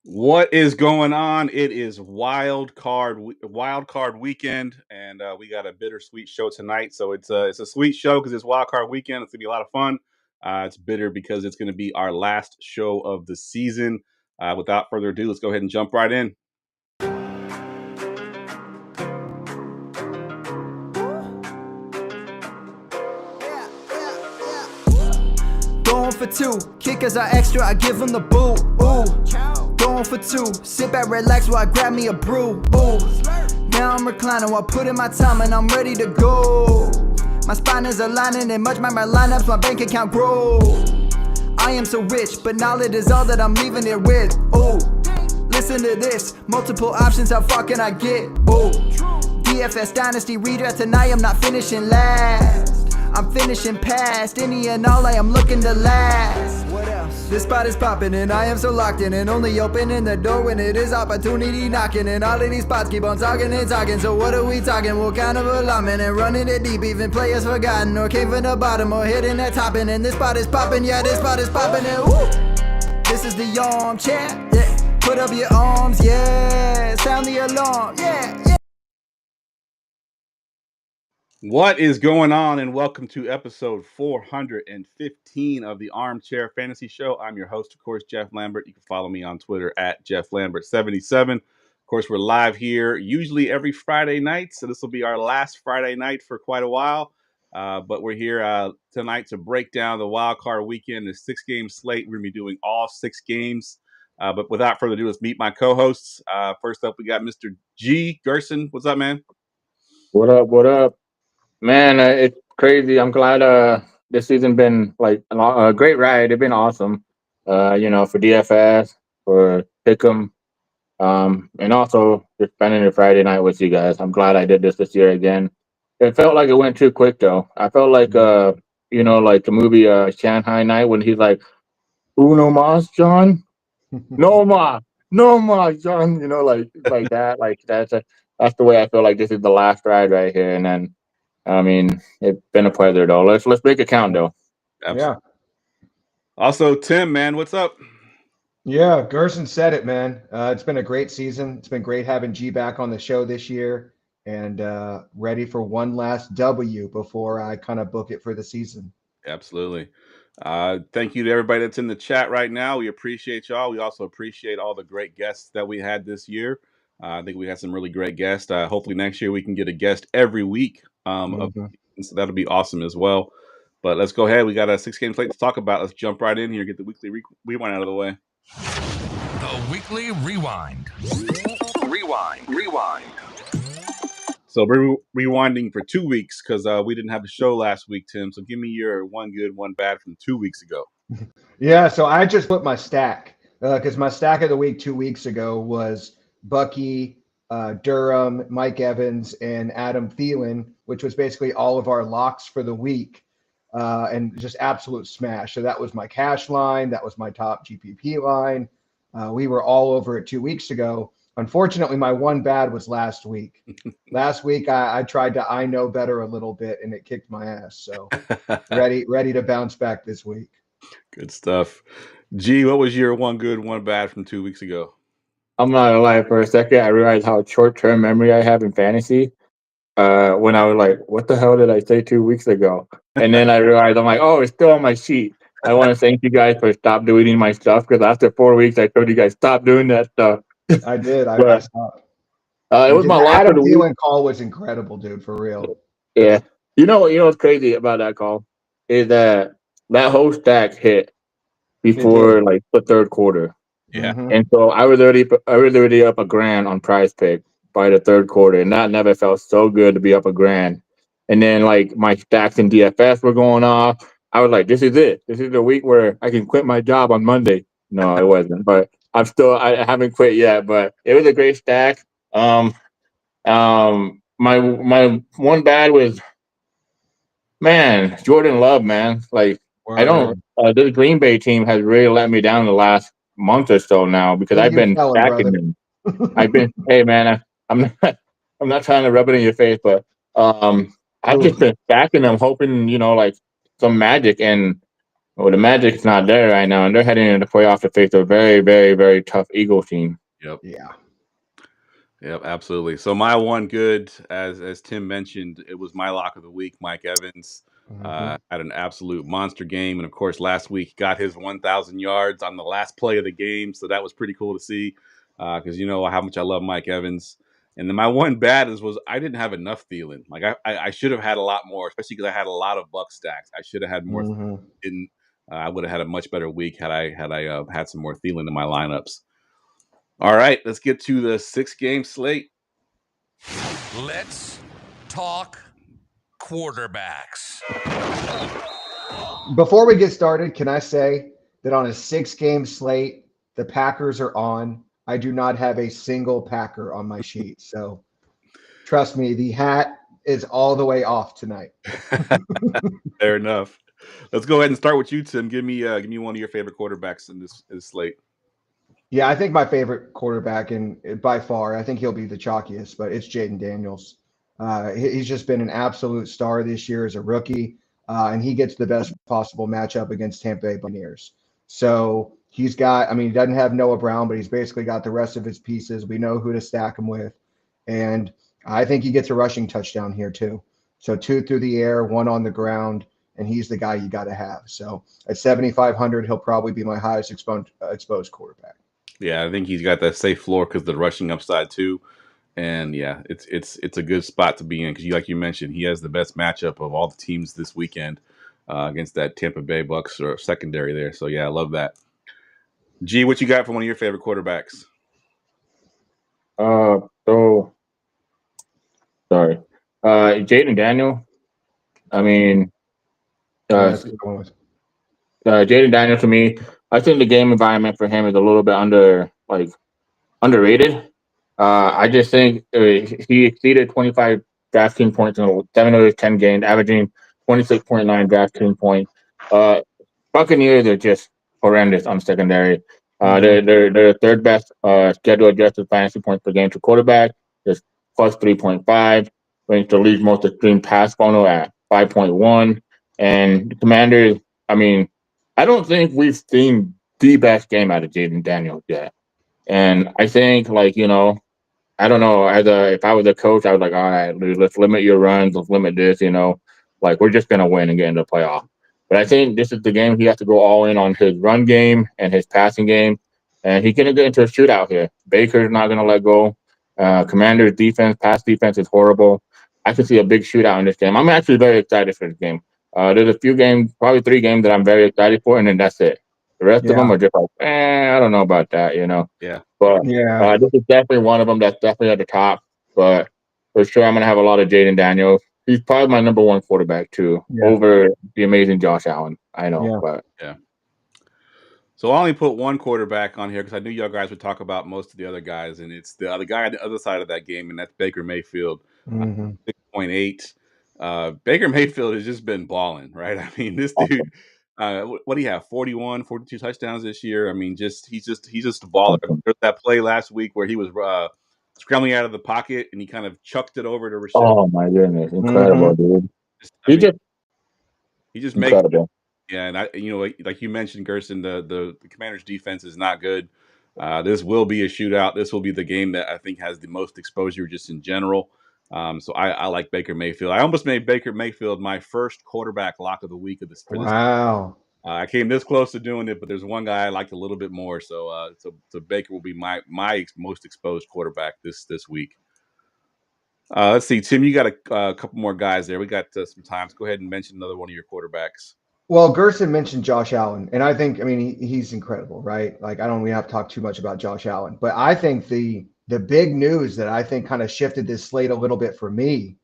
What is going on? It is Wildcard Weekend, and we got a bittersweet show tonight. So it's a sweet show because it's Wildcard Weekend. It's gonna be a lot of fun. It's bitter because it's gonna be our last show of the season. Without further ado, let's go ahead and jump right in. Going for two, kickers are extra, I give them the boot. Ooh, going for two, sit back, relax while I grab me a brew. Ooh, now I'm reclining while putting my time and I'm ready to go. My spine is aligning and much my lineups, my bank account grow. I am so rich, but knowledge is all that I'm leaving it with. Ooh, listen to this, multiple options, how far can I get? Ooh, DFS Dynasty redraft tonight, I'm not finishing last. I'm finishing past any and all, I am looking to last. What else? This spot is popping and I am so locked in and only opening the door when it is opportunity knocking. And all of these spots keep on talking and talking. So what are we talking? What kind of alignment? And running it deep, even players forgotten or came from the bottom or hitting that top. And this spot is popping, yeah, this spot is popping. And woo! This is the armchair, yeah. Put up your arms, yeah. Sound the alarm, yeah, yeah. What is going on? And welcome to episode 415 of the Armchair Fantasy Show. I'm your host, of course, Geoff Lambert. You can follow me on Twitter at JeoffLambert77. Of course, we're live here usually every Friday night, so this will be our last Friday night for quite a while. But we're here tonight to break down the Wildcard Weekend, the 6-game slate. We're going to be doing all 6 games. But without further ado, let's meet my co-hosts. First up, we got Mr. Gerson. What's up, man? What up? What up? Man, it's crazy. I'm glad this season been like a great ride. It's been awesome. For DFS, for Pick'em, and also just spending a Friday night with you guys. I'm glad I did this year again. It felt like it went too quick though. I felt like like the movie Shanghai Night when he's like, "Uno mas, John? No mas, no mas, John." Like that. That's the way I feel like this is the last ride right here, and then. I mean, it's been a pleasure though. Let's make it count though. Absolutely. Yeah. Also, Tim, man, what's up? Yeah, Gerson said it, man. It's been a great season. It's been great having G back on the show this year, and ready for one last W before I kind of book it for the season. Absolutely. Thank you to everybody that's in the chat right now. We appreciate y'all. We also appreciate all the great guests that we had this year. I think we had some really great guests. Hopefully next year we can get a guest every week. So that'll be awesome as well. But let's go ahead. We got a 6-game slate to talk about. Let's jump right in here, get the weekly rewind out of the way. The weekly rewind. Rewind. So we're rewinding for 2 weeks because we didn't have a show last week, Tim. So give me your one good, one bad from 2 weeks ago. Yeah, so I just put my stack because my stack of the week 2 weeks ago was Bucky, Durham, Mike Evans, and Adam Thielen, which was basically all of our locks for the week, and just absolute smash. So that was my cash line. That was my top GPP line. We were all over it 2 weeks ago. Unfortunately, my one bad was last week. Last week, I tried to I know better a little bit, and it kicked my ass. So ready to bounce back this week. Good stuff. G, what was your one good, one bad from 2 weeks ago? I'm not gonna lie. For a second, I realized how short-term memory I have in fantasy. When I was like, "What the hell did I say 2 weeks ago?" And then I realized I'm like, "Oh, it's still on my sheet." I want to thank you guys for stop deleting my stuff because after 4 weeks, I told you guys stop doing that stuff. I did. I stopped. It was my lock of the week. Adam Thielen call was incredible, dude. For real. Yeah. You know what's crazy about that call is that whole stack hit before like the third quarter. Yeah. And so I was already up $1,000 on Prize Pick by the third quarter, and that never felt so good to be up $1,000. And then like my stacks in DFS were going off. I was like, this is it. This is the week where I can quit my job on Monday. No, it wasn't, but I haven't quit yet. But it was a great stack. My one bad was, man, Jordan Love, man. Like this Green Bay team has really let me down the last month or so now because I've been stacking them. Hey man, I'm not trying to rub it in your face, but I've just been stacking them, hoping like some magic. And Well, the Magic's not there right now, and they're heading into the playoffs to face a very, very, very tough Eagles team. Yep. Yeah. Yep, absolutely. So my one good, as Tim mentioned, it was my lock of the week, Mike Evans. Had an absolute monster game, and of course, last week got his 1,000 yards on the last play of the game, so that was pretty cool to see. Because you know how much I love Mike Evans. And then my one bad was I didn't have enough Thielen. Like I should have had a lot more, especially because I had a lot of Buck stacks. I should have had more. Didn't. I would have had a much better week had I had some more Thielen in my lineups. All right, let's get to the 6-game slate. Let's talk quarterbacks. Before we get started, can I say that on a 6-game slate, the Packers are on. I do not have a single Packer on my sheet. So trust me, the hat is all the way off tonight. Fair enough. Let's go ahead and start with you, Tim. Give me one of your favorite quarterbacks in this slate. Yeah, I think my favorite quarterback, and by far, I think he'll be the chalkiest, but it's Jaden Daniels. He's just been an absolute star this year as a rookie, and he gets the best possible matchup against Tampa Bay Buccaneers. So he's got, I mean, he doesn't have Noah Brown, but he's basically got the rest of his pieces. We know who to stack him with. And I think he gets a rushing touchdown here, too. So 2 through the air, 1 on the ground, and he's the guy you got to have. So at 7,500, he'll probably be my highest exposed quarterback. Yeah, I think he's got that safe floor because the rushing upside too, and yeah, it's a good spot to be in because, like you mentioned, he has the best matchup of all the teams this weekend against that Tampa Bay Bucks or secondary there. So yeah, I love that. G, what you got for one of your favorite quarterbacks? Jaden Daniel. I mean, Jaden Daniel to me, I think the game environment for him is a little bit underrated. I just think he exceeded 25 DraftKings points in 7 of his 10 games, averaging 26.9 DraftKings points. Buccaneers are just horrendous on secondary. They're third best schedule adjusted fantasy points per game to quarterback. Just plus 3.5. Ranks the league's most extreme pass funnel at 5.1. And the Commanders, I mean, I don't think we've seen the best game out of Jaden Daniels yet. And I think, I don't know, if I was a coach, I was like, all right, let's limit your runs, let's limit this, we're just going to win and get into the playoff. But I think this is the game he has to go all in on his run game and his passing game. And he's going to get into a shootout here. Baker's not going to let go. Commander's pass defense is horrible. I could see a big shootout in this game. I'm actually very excited for this game. There's a few games, probably 3 games that I'm very excited for, and then that's it. The rest of them are just like, I don't know about that, Yeah. But this is definitely one of them that's definitely at the top. But for sure, I'm going to have a lot of Jaden Daniels. He's probably my number 1 quarterback, too, over the amazing Josh Allen. I know, but yeah. So I only put one quarterback on here because I knew y'all guys would talk about most of the other guys, and it's the other guy on the other side of that game, and that's Baker Mayfield, 6.8. Baker Mayfield has just been balling, right? I mean, this dude, what do you have? 41, 42 touchdowns this year. I mean, he's just a baller. There's that play last week where he was scrambling out of the pocket and he kind of chucked it over to Rashad. Oh my goodness, incredible, dude! He just incredible. Yeah, and like you mentioned, Gerson, the Commanders' defense is not good. This will be a shootout. This will be the game that I think has the most exposure just in general. So I like Baker Mayfield. I almost made Baker Mayfield my first quarterback lock of the week of this. Wow. I came this close to doing it, but there's one guy I liked a little bit more. So Baker will be my most exposed quarterback this week. Let's see, Tim, you got a couple more guys there. We got some time. So go ahead and mention another one of your quarterbacks. Well, Gerson mentioned Josh Allen, and I think, he's incredible, right? Like, I don't really have to talk too much about Josh Allen, but I think the big news that I think kind of shifted this slate a little bit for me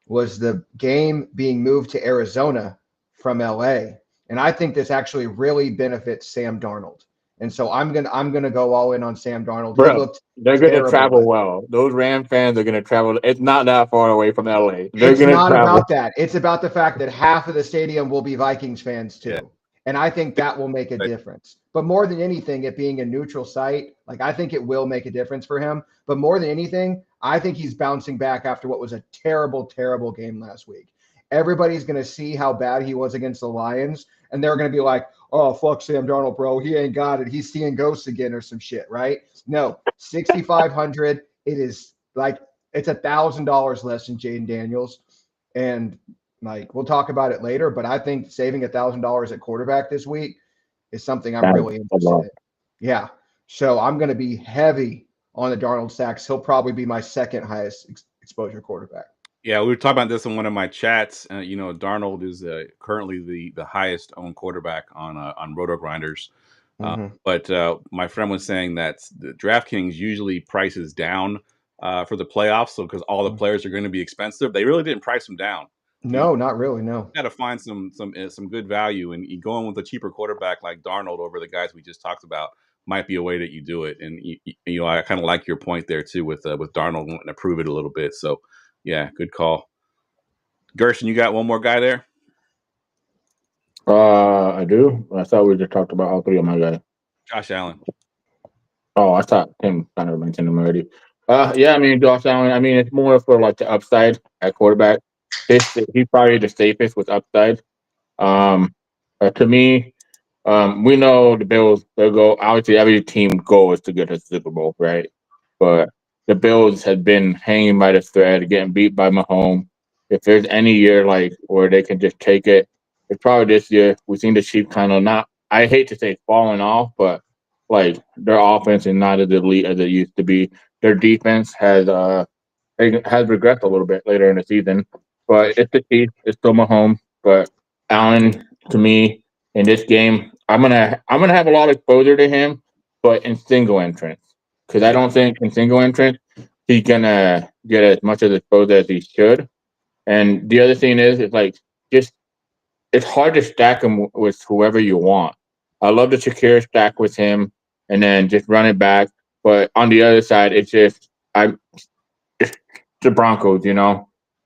was the game being moved to Arizona from LA. And I think this actually really benefits Sam Darnold. And so I'm gonna go all in on Sam Darnold. Bro, they're gonna travel well. Those Ram fans are gonna travel. It's not that far away from LA. It's not about that. It's about the fact that half of the stadium will be Vikings fans too. Yeah. And I think that will make a difference. But more than anything, it being a neutral site, I think it will make a difference for him. But more than anything, I think he's bouncing back after what was a terrible, terrible game last week. everybody's going to see how bad he was against the Lions, and they're going to be like, oh, fuck Sam Darnold, bro. He ain't got it. He's seeing ghosts again or some shit, right? No, 6,500. It is like it's $1,000 less than Jaden Daniels. And like we'll talk about it later, but I think saving $1,000 at quarterback this week is something I'm really interested in. Yeah. So I'm going to be heavy on the Darnold stacks. He'll probably be my second highest exposure quarterback. Yeah, we were talking about this in one of my chats. Darnold is currently the highest owned quarterback on Roto Grinders. But my friend was saying that the DraftKings usually prices down for the playoffs, so because all the players are going to be expensive, they really didn't price them down. No, not really. No, got to find some good value, and going with a cheaper quarterback like Darnold over the guys we just talked about might be a way that you do it. And I kind of like your point there too with Darnold wanting to prove it a little bit. So yeah, good call. Gerson, you got one more guy there? I do. I thought we just talked about all three of my guys. Josh Allen. Oh, I thought Tim kind of mentioned him already. Yeah, I mean, Josh Allen, I mean, it's more for like the upside at quarterback. He's probably the safest with upside. To me, we know the Bills, they'll go, obviously every team goal is to get to the Super Bowl, right? But the Bills have been hanging by the thread, getting beat by Mahomes. If there's any year like where they can just take it, it's probably this year. We've seen the Chiefs kind of not, I hate to say falling off, but like their offense is not as elite as it used to be. Their defense has regressed a little bit later in the season. But it's the Chiefs, it's still Mahomes. But Allen, to me, in this game, I'm gonna have a lot of exposure to him, but in single entrance. Because I don't think in single entrance he's gonna get as much of the exposure as he should. And the other thing is, it's like just it's hard to stack him with whoever you want. I love the Shakir stack with him, and then just run it back. But on the other side, it's the Broncos.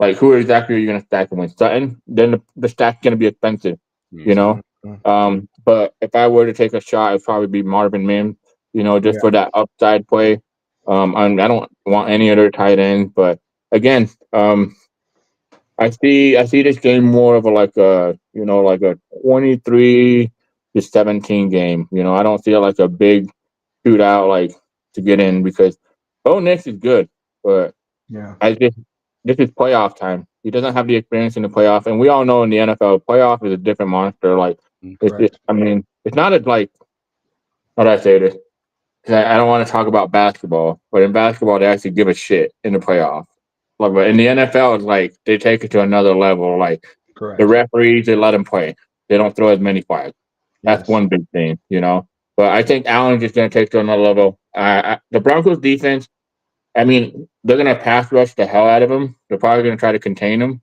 Like who exactly are you going to stack him with? Sutton. Then the stack's going to be expensive. But if I were to take a shot, it'd probably be Marvin Mims. Just for that upside play. I don't want any other tight end, but again, I see this game more of like a 23-17 game. I don't feel like a big shootout like to get in because Nix is good, but this is playoff time. He doesn't have the experience in the playoff, and we all know in the NFL, playoff is a different monster. Like it's not as like how do I say this? I don't want to talk about basketball, but in basketball they actually give a shit in the playoffs. But in the NFL, it's like they take it to another level. Like the referees, they let them play. They don't throw as many flags. That's one big thing, But I think Allen's just going to take it to another level. The Broncos defense, I mean, they're going to pass rush the hell out of him. They're probably going to try to contain him,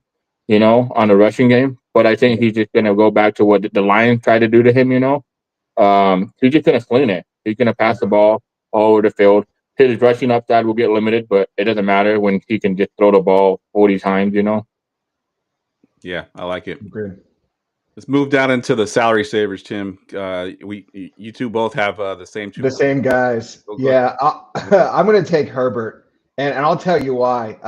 on the rushing game. But I think he's just going to go back to what the Lions tried to do to him, He's just going to sling it. He's going to pass the ball all over the field. His rushing upside will get limited, but it doesn't matter when he can just throw the ball 40 times, Yeah, I like it. Agreed. Let's move down into the salary savers, Tim. You two both have the same two. The same guys. Yeah, I'm going to take Herbert, and I'll tell you why.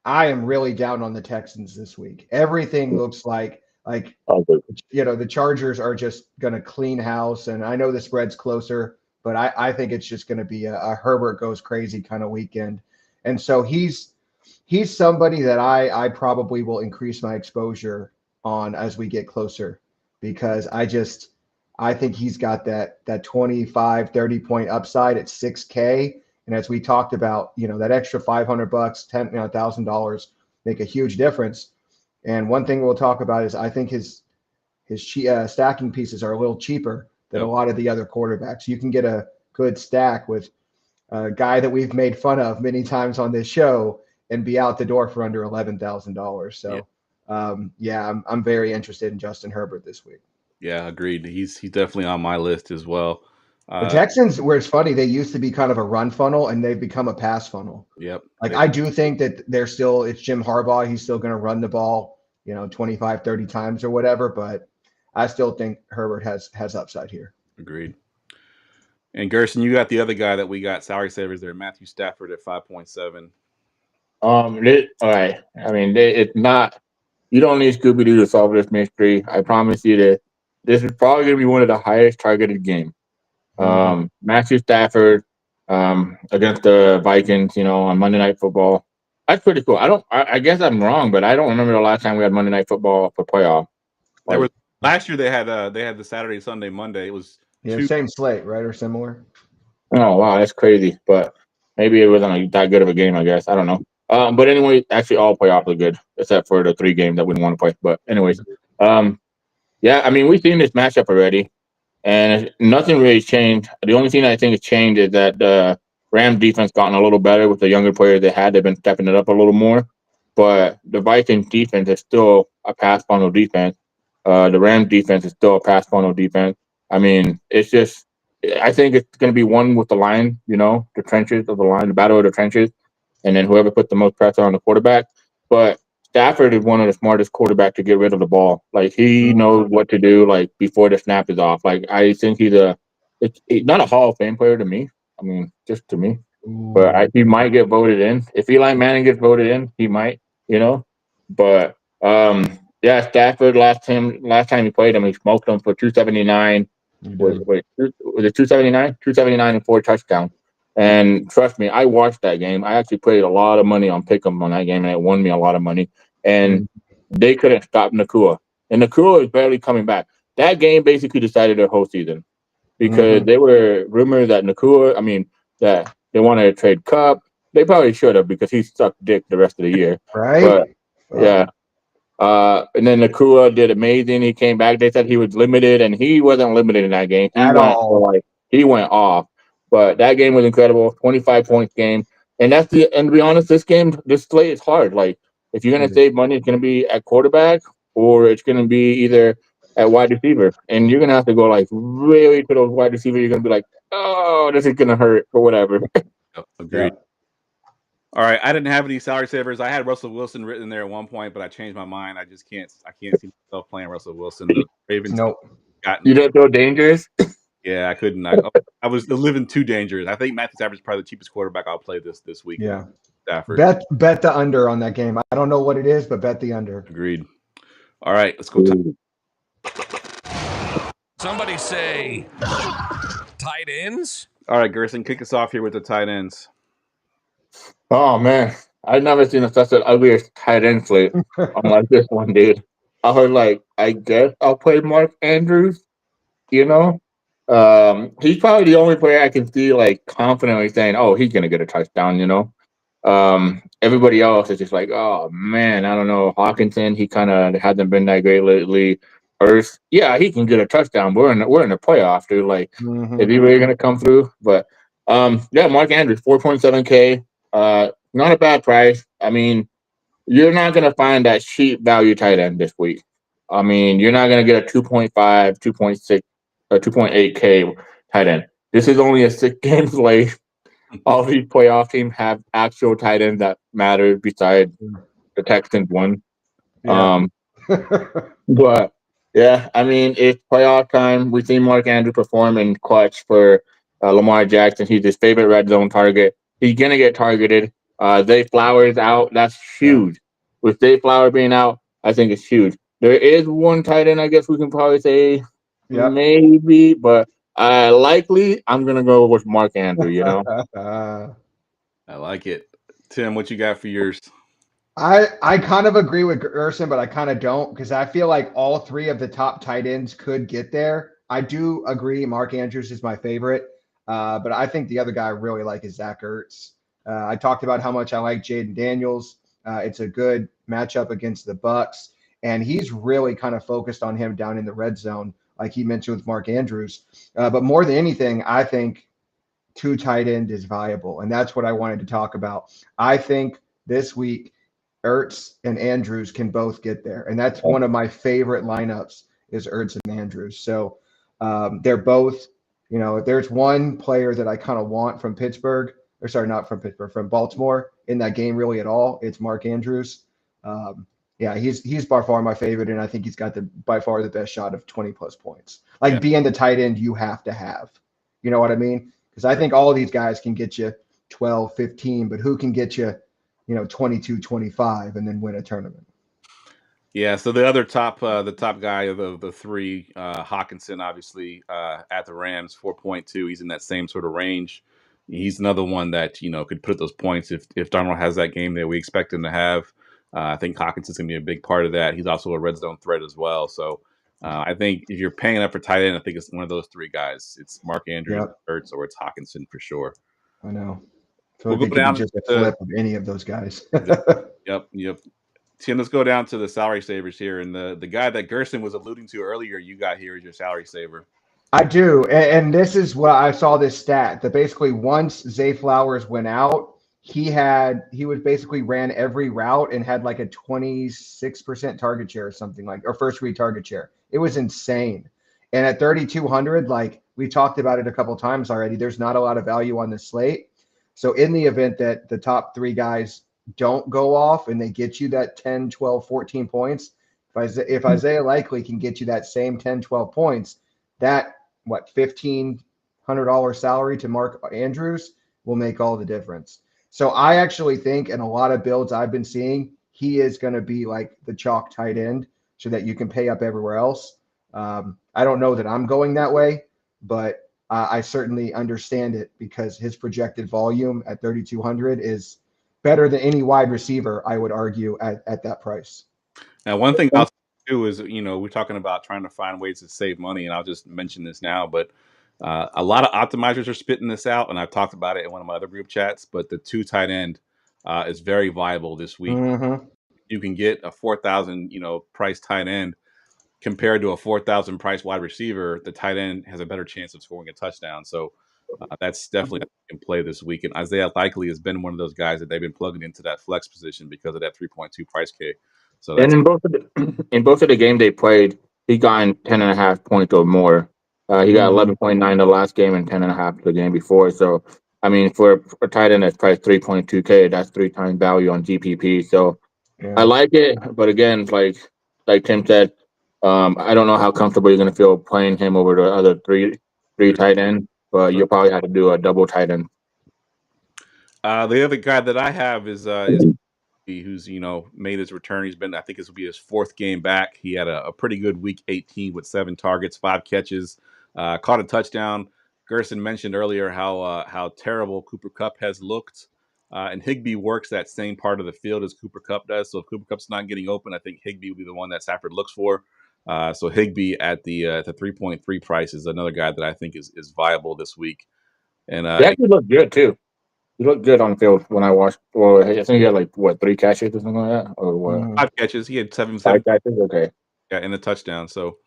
I am really down on the Texans this week. Everything looks like the Chargers are just going to clean house, and I know the spread's closer. But I think it's just going to be a Herbert goes crazy kind of weekend. And so he's somebody that I probably will increase my exposure on as we get closer because I think he's got that 25, 30 point upside at 6K. And as we talked about, that extra $500, $1,000 make a huge difference. And one thing we'll talk about is I think his stacking pieces are a little cheaper than a lot of the other quarterbacks. You can get a good stack with a guy that we've made fun of many times on this show and be out the door for under $11,000. So, I'm very interested in Justin Herbert this week. Yeah, agreed. He's definitely on my list as well. The Texans, where it's funny, they used to be kind of a run funnel and they've become a pass funnel. Yep. I do think that it's Jim Harbaugh. He's still going to run the ball, 25, 30 times or whatever, but I still think Herbert has upside here. Agreed. And Gerson, you got the other guy that we got salary savers there, Matthew Stafford at 5.7. All right. I mean, it's not You don't need Scooby Doo to solve this mystery. I promise you that this is probably going to be one of the highest targeted games. Matthew Stafford against the Vikings, on Monday Night Football. That's pretty cool. I guess I'm wrong, but I don't remember the last time we had Monday Night Football for playoff. There was last year. They had the Saturday, Sunday, Monday. It was same slate, right, or similar. Oh wow, that's crazy. But maybe it wasn't that good of a game. I guess I don't know. But anyway, actually, all playoffs are good except for the 3 games that we didn't want to play. But anyways, yeah, I mean we've seen this matchup already, and nothing really changed. The only thing I think has changed is that the Rams defense gotten a little better with the younger players they had. They've been stepping it up a little more. But the Vikings defense is still a pass funnel defense. The Rams defense is still a pass funnel defense. I mean, it's just I think it's going to be one with the line, the trenches of the line, the battle of the trenches, and then whoever puts the most pressure on the quarterback. But Stafford is one of the smartest quarterbacks to get rid of the ball. Like he knows what to do, like before the snap is off. Like I think he's not a Hall of Fame player to me. I mean, just to me, but he might get voted in. If Eli Manning gets voted in, he might, But yeah, Stafford last time he played him, he smoked him for 279. Was it 279? 279 and 4 touchdowns. And trust me, I watched that game. I actually played a lot of money on Pick'em on that game, and it won me a lot of money. And they couldn't stop Nakua. And Nakua is barely coming back. That game basically decided their whole season because they were rumors that that they wanted to trade Cup. They probably should have because he sucked dick the rest of the year. Right? But yeah. And then Nakua did amazing. He came back. They said he was limited, and he wasn't limited in that game. He went off. But that game was incredible. 25 points game. And and to be honest, this slate is hard. Like if you're gonna save money, it's gonna be at quarterback or it's gonna be either at wide receiver. And you're gonna have to go like really to those wide receivers. You're gonna be like, oh, this is gonna hurt or whatever. Agreed. All right, I didn't have any salary savers. I had Russell Wilson written in there at one point, but I changed my mind. I can't see myself playing Russell Wilson. The Ravens You don't feel dangerous? Yeah, I couldn't. I was living too dangerous. I think Matthew Stafford is probably the cheapest quarterback I'll play this week. Yeah, Stafford. Bet the under on that game. I don't know what it is, but bet the under. Agreed. All right, let's go. Somebody say tight ends. All right, Gerson, kick us off here with the tight ends. Oh man, I've never seen such an ugliest tight end slate unlike this one, dude. I heard I guess I'll play Mark Andrews. He's probably the only player I can see confidently saying, "Oh, he's gonna get a touchdown." Everybody else is just like, "Oh man, I don't know." Hawkinson, he kind of hasn't been that great lately. Hurst, yeah, he can get a touchdown. We're in the playoff, dude. Is he really gonna come through? But yeah, Mark Andrews, 4.7K. Not a bad price. I mean, you're not going to find that cheap value tight end this week. I mean, you're not going to get a 2.5, 2.6, or 2.8K tight end. This is only a 6-game slate. All these playoff teams have actual tight ends that matter besides the Texans one. Yeah. But yeah, I mean, it's playoff time. We've seen Mark Andrews perform in clutch for Lamar Jackson. He's his favorite red zone target. He's going to get targeted. Zay Flowers out. That's huge. With Zay Flowers being out, I think it's huge. There is one tight end, I guess we can probably say maybe, but likely I'm going to go with Mark Andrews, I like it. Tim, what you got for yours? I kind of agree with Gerson, but I kind of don't because I feel like all 3 of the top tight ends could get there. I do agree Mark Andrews is my favorite. But I think the other guy I really like is Zach Ertz. I talked about how much I like Jaden Daniels. It's a good matchup against the Bucs, and he's really kind of focused on him down in the red zone, like he mentioned with Mark Andrews. But more than anything, I think 2 tight end is viable, and that's what I wanted to talk about. I think this week Ertz and Andrews can both get there, and that's one of my favorite lineups is Ertz and Andrews. So they're both. There's one player that I kind of want from Pittsburgh, or sorry, not from Pittsburgh, from Baltimore in that game really at all. It's Mark Andrews. Yeah, he's by far my favorite, and I think he's got by far the best shot of 20-plus points. Being the tight end you have to have. You know what I mean? Because I think all of these guys can get you 12, 15, but who can get you, 22, 25 and then win a tournament? Yeah, so the other the top guy of the three, Hawkinson, obviously at the Rams, 4.2. He's in that same sort of range. He's another one that could put those points if Darnold has that game that we expect him to have. I think Hawkinson's gonna be a big part of that. He's also a red zone threat as well. So I think if you're paying up for tight end, I think it's one of those three guys. It's Mark Andrews, Yep, Ertz, or it's Hawkinson for sure. I know. So I We'll go think it could be down just a to flip of any of those guys. yep. Tim, let's go down to the salary savers here, and the guy that Gerson was alluding to earlier, you got here is your salary saver. I do, and this is what I saw this stat that basically once Zay Flowers went out, he was basically ran every route and had like a 26% target share or something like, or first read target share. It was insane. And at 3,200, like we talked about it a couple times already, there's not a lot of value on the slate. So in the event that the top three guys don't go off and they get you that 10, 12, 14 points, if Isaiah Likely can get you that same 10, 12 points, that $1,500 salary to Mark Andrews will make all the difference. So I actually think in a lot of builds I've been seeing, he is going to be like the chalk tight end so that you can pay up everywhere else. I don't know that I'm going that way, but I certainly understand it because his projected volume at 3,200 is better than any wide receiver, I would argue, at that price. Now, one thing I'll say too is, we're talking about trying to find ways to save money, and I'll just mention this now, but a lot of optimizers are spitting this out, and I've talked about it in one of my other group chats. But the two tight end is very viable this week. Mm-hmm. You can get a 4,000, price tight end compared to a 4,000 price wide receiver. The tight end has a better chance of scoring a touchdown. So that's definitely in play this week. And Isaiah Likely has been one of those guys that they've been plugging into that flex position because of that 3.2 price K. So And that's in both of the game they played, he got 10.5 points or more. He got 11.9 the last game and 10.5 the game before. So I mean, for a tight end that's priced 3.2K, that's 3 times value on GPP. So I Yeah. like it, but again, like Tim said, I don't know how comfortable you're gonna feel playing him over the other three tight ends, but you'll probably have to do a double tight end. the other guy that I have is who's made his return. He's been, I think this will be his fourth game back. He had a pretty good week 18 with 7 targets, 5 catches, caught a touchdown. Gerson mentioned earlier how terrible Cooper Kupp has looked, and Higbee works that same part of the field as Cooper Kupp does. So if Cooper Kupp's not getting open, I think Higbee will be the one that Stafford looks for. So Higbee at the 3.3 price is another guy that I think is viable this week. And He actually looked good too. He looked good on the field when I watched. Well, I think he had like what 3 catches or something like that, or what 5 catches, he had 7 5 catches. Okay. yeah, and a touchdown. So.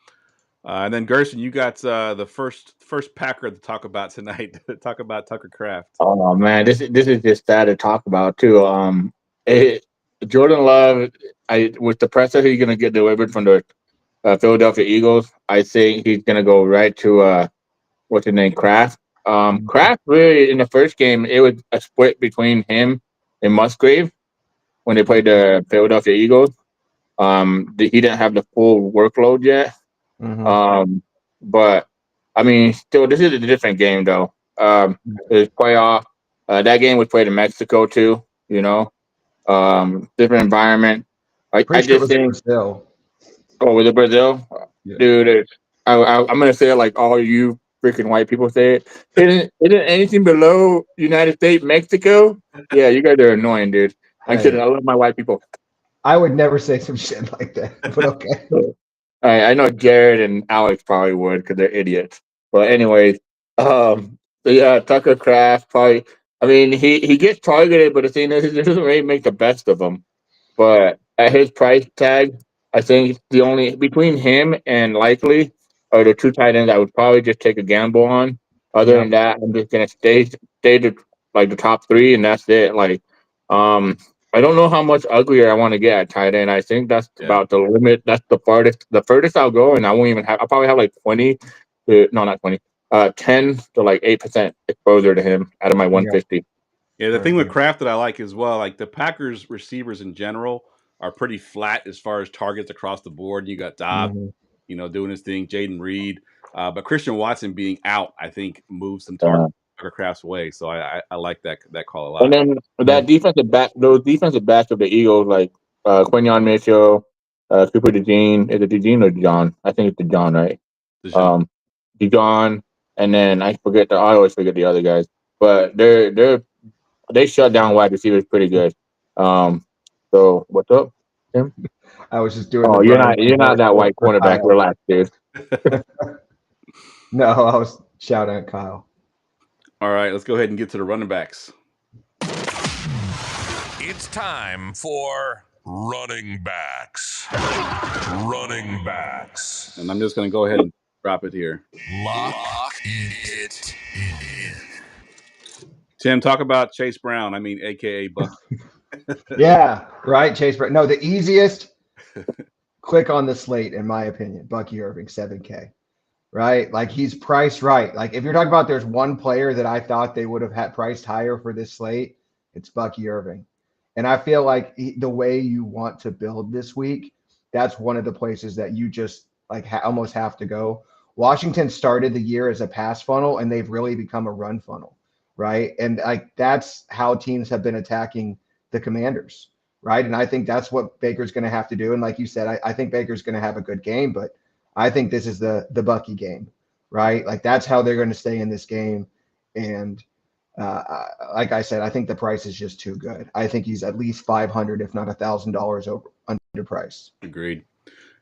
And then Gerson, you got the first Packer to talk about tonight. Talk about Tucker Kraft. Oh man, this is just sad to talk about too. Jordan Love, with the pressure he's gonna get delivered from the Philadelphia Eagles, I think he's gonna go right to what's his name, Kraft. Kraft really in the first game it was a split between him and Musgrave when they played the Philadelphia Eagles. He didn't have the full workload yet. But I mean, still, this is a different game though. It's playoff. That game was played in Mexico too. Different environment. I just think. Brazil. Oh, was it Brazil? Yeah. Dude, I'm gonna say it like all you freaking white people say it. Isn't anything below United States Mexico? Yeah, you guys are annoying, dude. I'm kidding. I love my white people. I would never say some shit like that, but okay. I know Jared and Alex probably would because they're idiots. But anyways, so yeah, Tucker Kraft probably. I mean, he gets targeted, but the thing is, he doesn't really make the best of them. But at his price tag, I think the only between him and Likely are the two tight ends I would probably just take a gamble on. Other than that, I'm just gonna stay to like the top 3, and that's it. Like, I don't know how much uglier I want to get at tight end. I think that's about the limit. That's the furthest I'll go, and I won't even have. I'll probably have like 20. No, not 20. 10 to like 8% exposure to him out of my 150. Yeah, the thing with Kraft that I like as well, like the Packers receivers in general are pretty flat as far as targets across the board. You got Dobbs, doing his thing, Jaden Reed, but Christian Watson being out, I think moves some targets Tucker Kraft's way. So I like that call a lot. And then those defensive backs of the Eagles, like Quinyon Mitchell, Super DeJean. Is it DeJean or John? I think it's DeJean, right? DeJean. DeJean, and then I always forget the other guys, but they shut down wide receivers pretty good. So what's up, Tim? I was just doing Oh, the Brian you're not that white for cornerback. Kyle. Relax, dude. No, I was shouting at Kyle. All right, let's go ahead and get to the running backs. It's time for running backs. Running backs. And I'm just going to go ahead and drop it here. Lock it in. Tim, talk about Chase Brown. I mean, a.k.a. Bucky. Yeah, right, Chase Brown. No, the easiest click on the slate, in my opinion, Bucky Irving, 7K. Right? Like he's priced right. Like if you're talking about there's one player that I thought they would have had priced higher for this slate, it's Bucky Irving. And I feel like the way you want to build this week, that's one of the places that you just like almost have to go. Washington started the year as a pass funnel and they've really become a run funnel, right? And like that's how teams have been attacking the Commanders, right? And I think that's what Baker's going to have to do. And like you said, I think Baker's going to have a good game, but I think this is the Bucky game, right? Like that's how they're going to stay in this game. And like I said, I think the price is just too good. I think he's at least $500, if not $1,000 over underpriced. Agreed.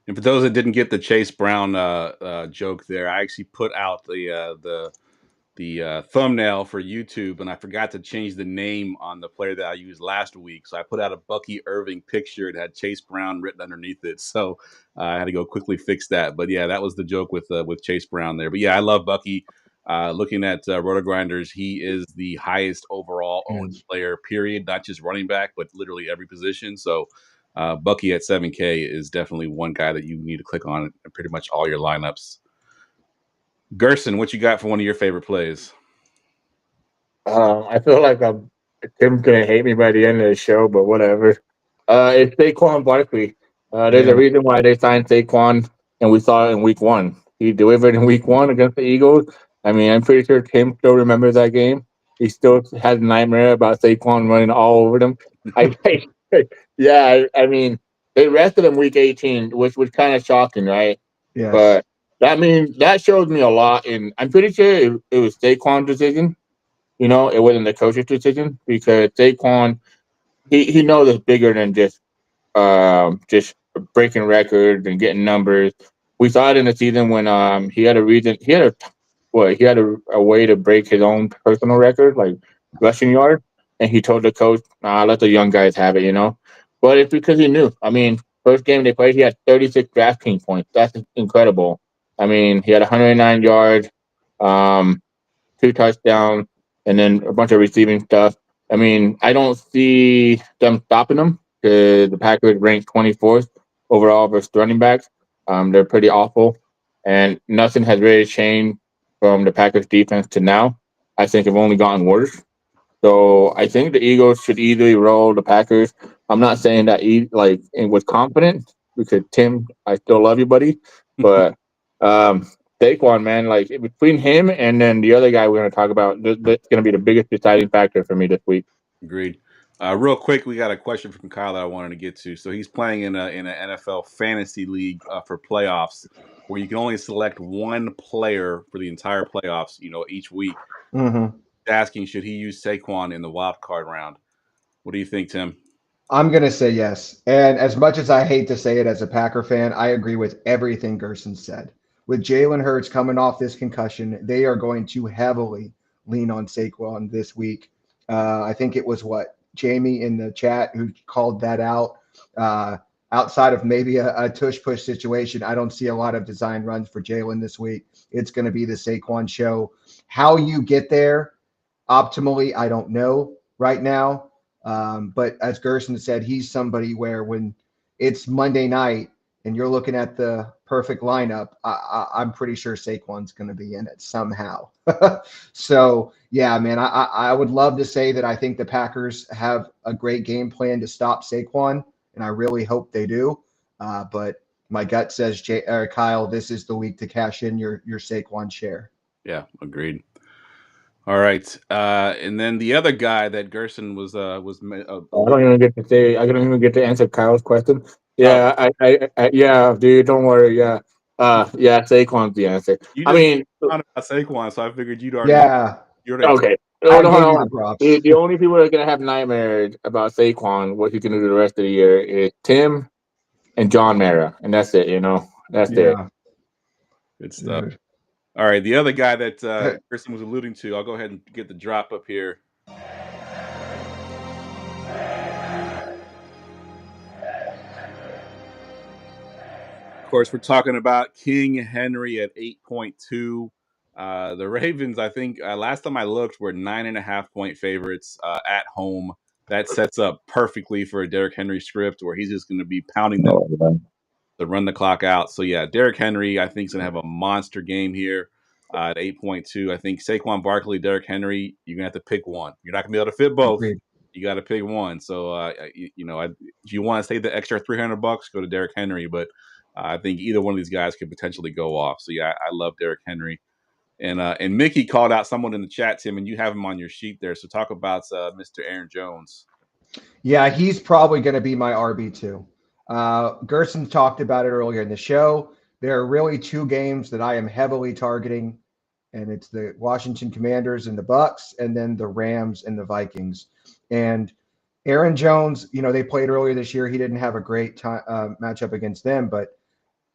And for those that didn't get the Chase Brown joke there, I actually put out the thumbnail for YouTube, and I forgot to change the name on the player that I used last week. So I put out a Bucky Irving picture. It had Chase Brown written underneath it. So I had to go quickly fix that. But yeah, that was the joke with Chase Brown there. But yeah, I love Bucky. Looking at Roto-Grinders, he is the highest overall owned player, period. Not just running back, but literally every position. So Bucky at 7K is definitely one guy that you need to click on in pretty much all your lineups. Gerson, what you got for one of your favorite plays? I feel like Tim's gonna hate me by the end of the show, but whatever. It's Saquon Barkley. There's a reason why they signed Saquon, and we saw it in week 1. He delivered in week 1 against the Eagles. I mean, I'm pretty sure Tim still remembers that game. He still has a nightmare about Saquon running all over them. I mean, they rested him week 18, which was kind of shocking, right? Yes. But that shows me a lot. And I'm pretty sure it was Saquon's decision. You know, it wasn't the coach's decision because Saquon, he knows it's bigger than just breaking records and getting numbers. We saw it in the season when he had a way to break his own personal record, like rushing yards, and he told the coach, let the young guys have it, you know. But it's because he knew. I mean, first game they played, he had 36 DraftKings points. That's incredible. I mean, he had 109 yards, 2 touchdowns, and then a bunch of receiving stuff. I mean, I don't see them stopping him because the Packers ranked 24th overall versus running backs. They're pretty awful, and nothing has really changed from the Packers defense to now. I think it's only gotten worse. So I think the Eagles should easily roll the Packers. I'm not saying that with confidence because Tim, I still love you, buddy, but Saquon, man, like between him and then the other guy we're going to talk about, that's going to be the biggest deciding factor for me this week. Agreed. Real quick, we got a question from Kyle that I wanted to get to. So he's playing in an NFL fantasy league for playoffs, where you can only select one player for the entire playoffs. You know, each week. Mm-hmm. Asking, should he use Saquon in the wild card round? What do you think, Tim? I'm going to say yes. And as much as I hate to say it as a Packer fan, I agree with everything Gerson said. With Jalen Hurts coming off this concussion, they are going to heavily lean on Saquon this week. I think it was Jamie in the chat who called that out. Outside of maybe a tush-push situation, I don't see a lot of design runs for Jalen this week. It's going to be the Saquon show. How you get there optimally, I don't know right now. But as Gerson said, he's somebody where when it's Monday night and you're looking at the perfect lineup, I'm pretty sure Saquon's going to be in it somehow. So, yeah, man, I would love to say that I think the Packers have a great game plan to stop Saquon, and I really hope they do. But my gut says, Kyle, this is the week to cash in your Saquon share. Yeah, agreed. All right, and then the other guy that Gerson was. I don't even get to answer Kyle's question. Yeah, yeah, dude, don't worry. Yeah, Saquon's the answer. You I just mean, on about Saquon, so I figured you'd already Yeah, okay. I Hold on, give hold you the on. props. The only people that are gonna have nightmares about Saquon, what he can do the rest of the year, is Tim and John Mara, and that's it. That's it. Yeah, good stuff. dude. All right, the other guy that Gerson was alluding to, I'll go ahead and get the drop up here. Of course, we're talking about King Henry at 8.2. The Ravens, I think, last time I looked, were 9.5-point favorites at home. That sets up perfectly for a Derrick Henry script where he's just going to be pounding them to run the clock out. So, yeah, Derrick Henry, I think, is going to have a monster game here at 8.2. I think Saquon Barkley, Derrick Henry, you're going to have to pick one. You're not going to be able to fit both. Agreed. You got to pick one. So, if you want to save the extra $300, go to Derrick Henry. But I think either one of these guys could potentially go off. So, yeah, I love Derrick Henry. And Mickey called out someone in the chat, Tim, and you have him on your sheet there. So talk about Mr. Aaron Jones. Yeah, he's probably going to be my RB2. Gerson talked about it earlier in the show. There are really two games that I am heavily targeting, and it's the Washington Commanders and the Bucks, and then the Rams and the Vikings. And Aaron Jones, they played earlier this year. He didn't have a great matchup against them, but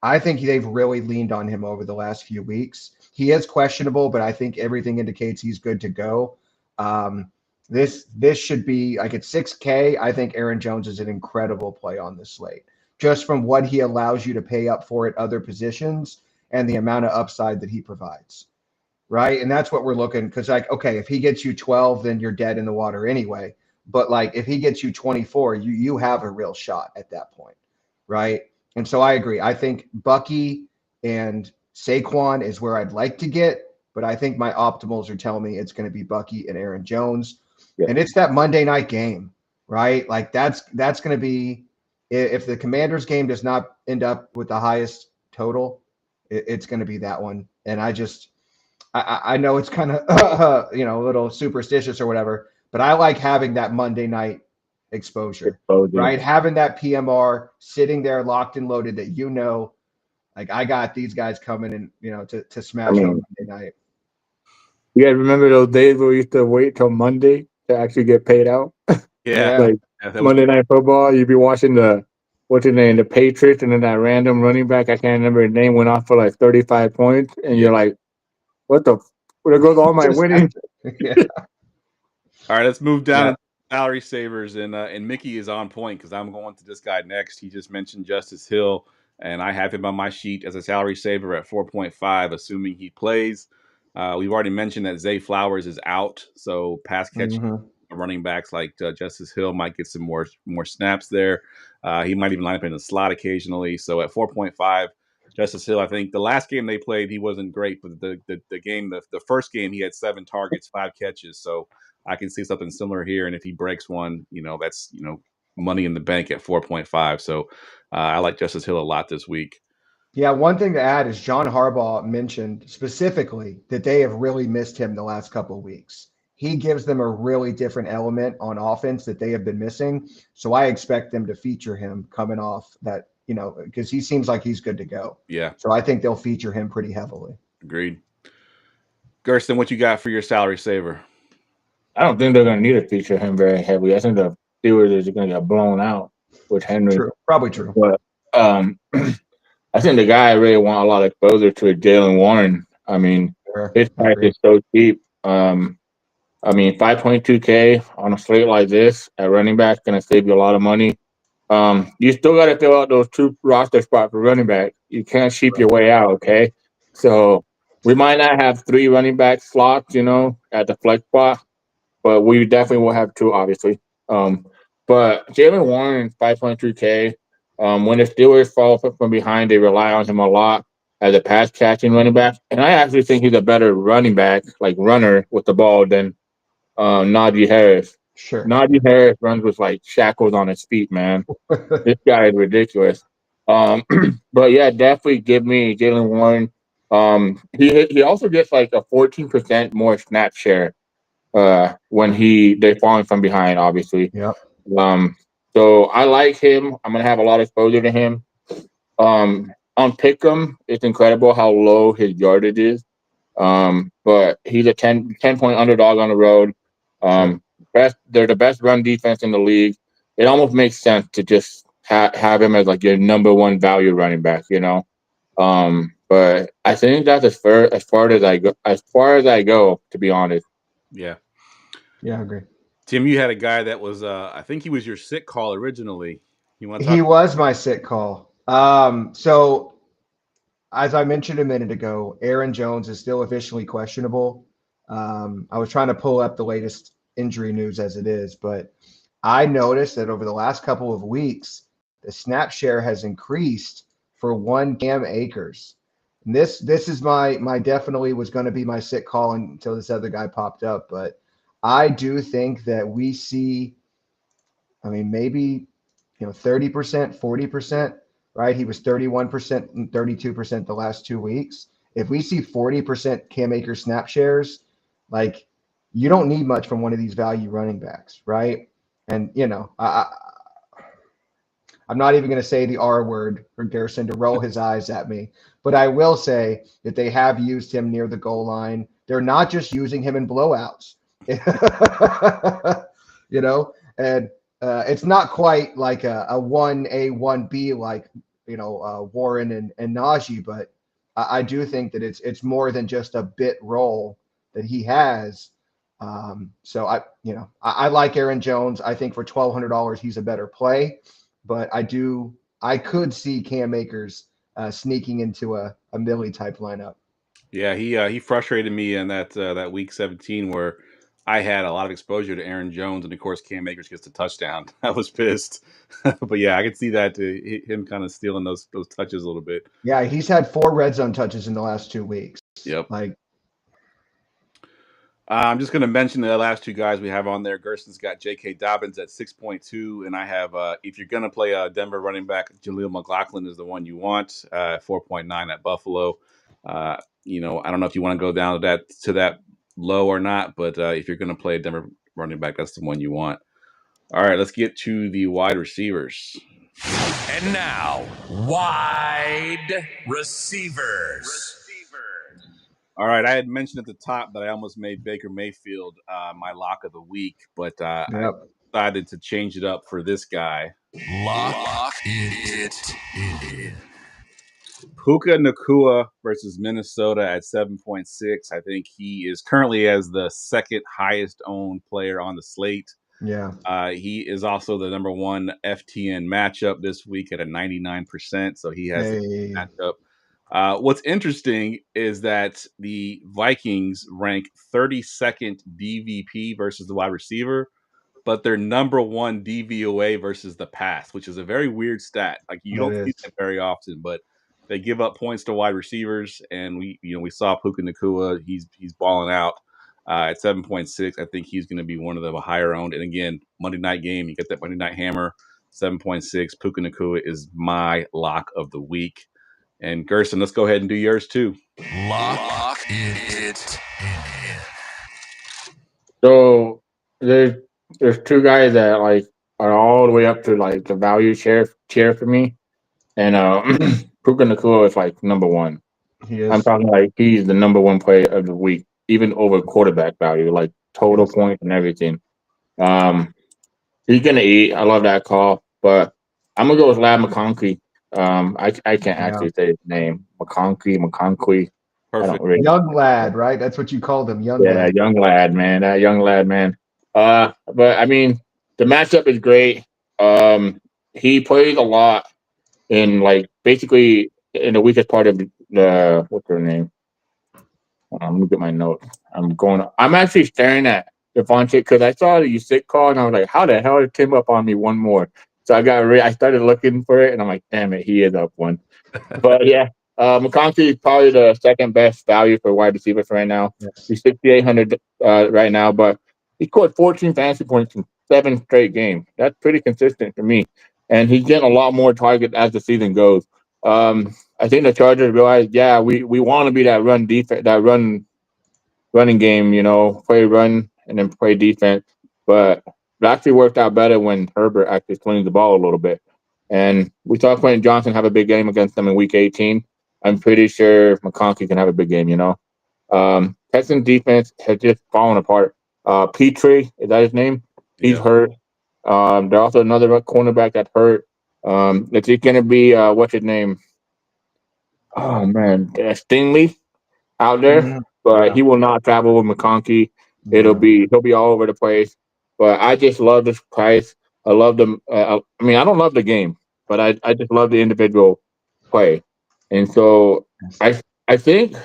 I think they've really leaned on him over the last few weeks. He is questionable, but I think everything indicates he's good to go. This should be like at 6K. I think Aaron Jones is an incredible play on this slate, just from what he allows you to pay up for at other positions and the amount of upside that he provides. Right. And that's what we're looking, because okay, if he gets you 12, then you're dead in the water anyway. But if he gets you 24, you have a real shot at that point. Right. And so I agree. I think Bucky and Saquon is where I'd like to get, but I think my optimals are telling me it's going to be Bucky and Aaron Jones. Yeah. And it's that Monday night game, right? That's going to be, if the Commanders game does not end up with the highest total, it's going to be that one. And I know it's kind of, a little superstitious or whatever, but I like having that Monday night exposure, right? Having that PMR sitting there locked and loaded that, I got these guys coming and, to smash on Monday night. You guys remember those days where we used to wait till Monday to actually get paid out? Yeah. Monday Night Football, you'd be watching what's his name, the Patriots, and then that random running back, I can't remember his name, went off for 35 points, and you're like, where goes all my winning? Yeah. All right, let's move down to salary savers, and Mickey is on point because I'm going to this guy next. He just mentioned Justice Hill, and I have him on my sheet as a salary saver at 4.5, assuming he plays. We've already mentioned that Zay Flowers is out, so pass catching running backs like Justice Hill might get some more snaps there. He might even line up in the slot occasionally. So at 4.5, Justice Hill, I think the last game they played, he wasn't great, but the first game, he had 7 targets, 5 catches. So I can see something similar here. And if he breaks one, that's, money in the bank at 4.5. So I like Justice Hill a lot this week. Yeah, one thing to add is John Harbaugh mentioned specifically that they have really missed him the last couple of weeks. He gives them a really different element on offense that they have been missing. So I expect them to feature him coming off that, because he seems like he's good to go. Yeah. So I think they'll feature him pretty heavily. Agreed. Gerson, what you got for your salary saver? I don't think they're going to need to feature him very heavily. I think the Steelers are going to get blown out with Henry. True. Probably true. But I think the guy I really want a lot of exposure to is Jaylen Warren. I mean, his price is so cheap. 5.2K on a slate like this at running back is going to save you a lot of money. You still got to fill out those 2 roster spots for running back. You can't sheep your way out, okay? So we might not have 3 running back slots, at the flex spot, but we definitely will have 2, obviously. But Jaylen Warren, 5.3K. When the Steelers fall from behind, they rely on him a lot as a pass catching running back. And I actually think he's a better running back, like runner with the ball, than Najee Harris. Sure. Najee Harris runs with shackles on his feet, man. This guy is ridiculous. But yeah, definitely give me Jaylen Warren. He also gets a 14% more snap share when they're falling from behind, obviously. Yep. So I like him. I'm gonna have a lot of exposure to him. On Pick'em, it's incredible how low his yardage is. But he's a 10-point underdog on the road. Sure. They're the best run defense in the league. It almost makes sense to just have him as like your number one value running back, you know. But I think that's as far as I go, to be honest. Yeah. Yeah, I agree. Tim, you had a guy that was, I think he was your sick call originally. You want to He talk? was my sit call. So as I mentioned a minute ago, Aaron Jones is still officially questionable. I was trying to pull up the latest injury news as it is, but I noticed that over the last couple of weeks, the snap share has increased for one Cam Akers. And this is my definitely was going to be my sit call until this other guy popped up, but I do think that we see, I mean, maybe 30%, 40%, right? He was 31% and 32% the last 2 weeks. If we see 40% Cam Akers snap shares, like you don't need much from one of these value running backs, right? And I'm not even going to say the R word for Gerson to roll his eyes at me, but I will say that they have used him near the goal line. They're not just using him in blowouts, and it's not quite like a 1A, 1B like, Warren and Najee, but I do think that it's more than just a bit role that he has. So I like Aaron Jones. I think for $1,200 he's a better play, but I could see Cam Akers sneaking into a Millie type lineup. Yeah, he frustrated me in that week 17 where I had a lot of exposure to Aaron Jones, and of course Cam Akers gets the touchdown. I was pissed, but yeah, I could see that him kind of stealing those touches a little bit. Yeah, he's had 4 red zone touches in the last 2 weeks. Yep. Like, I'm just going to mention the last two guys we have on there. Gerson's got J.K. Dobbins at 6.2, and I have, if you're going to play a Denver running back, Jaleel McLaughlin is the one you want, 4.9 at Buffalo. I don't know if you want to go down to that low or not, but if you're going to play a Denver running back, that's the one you want. All right, let's get to the wide receivers. And now, wide receivers. All right, I had mentioned at the top that I almost made Baker Mayfield my lock of the week, but I decided to change it up for this guy. Lock it in. Puka Nacua versus Minnesota at 7.6. I think he is currently as the second highest owned player on the slate. yeah. He is also the number one FTN matchup this week at a 99%. So he has a matchup. What's interesting is that the Vikings rank 32nd DVP versus the wide receiver, but they're number one DVOA versus the pass, which is a very weird stat. Like you don't see that very often, but they give up points to wide receivers, and we saw Puka Nacua. He's balling out at 7.6. I think he's going to be one of the higher owned. And again, Monday night game, you get that Monday night hammer, 7.6. Puka Nacua is my lock of the week. And Gerson, let's go ahead and do yours too. Lock it in. So there's two guys that like are all the way up to like the value tier for me, and Puka Nacua is like number one. He is. I'm talking like he's the number one player of the week, even over quarterback value, like total points and everything. He's gonna eat. I love that call, but I'm gonna go with Lab McConkey. I can't actually say his name. McConkey. Perfect. Young lad, right? That's what you called him, young Yeah, lad. young lad, man. That young lad, man. But I mean, the matchup is great. He plays a lot in like basically in the weakest part of the what's her name? Let me get my notes. I'm actually staring at Devontae because I saw the sick call and I was like, how the hell did Tim up on me one more? So I started looking for it and I'm like, damn it, he is up one. But yeah, McConkey is probably the second best value for wide receivers right now. Yes. He's 6,800 right now, but he scored 14 fantasy points in 7 straight games. That's pretty consistent for me. And he's getting a lot more target as the season goes. I think the Chargers realize, yeah, we want to be that run defense, that running game, play run and then play defense. But it actually worked out better when Herbert actually swings the ball a little bit. And we saw Quentin Johnson have a big game against them in Week 18. I'm pretty sure McConkey can have a big game. Texans defense has just fallen apart. Petrie, is that his name? He's hurt. There's also another cornerback that's hurt. It's going to be what's his name? Oh man, Stingley out there, but he will not travel with McConkey. He'll be all over the place. But I just love this price. I love them. I don't love the game, but I just love the individual play. And so I think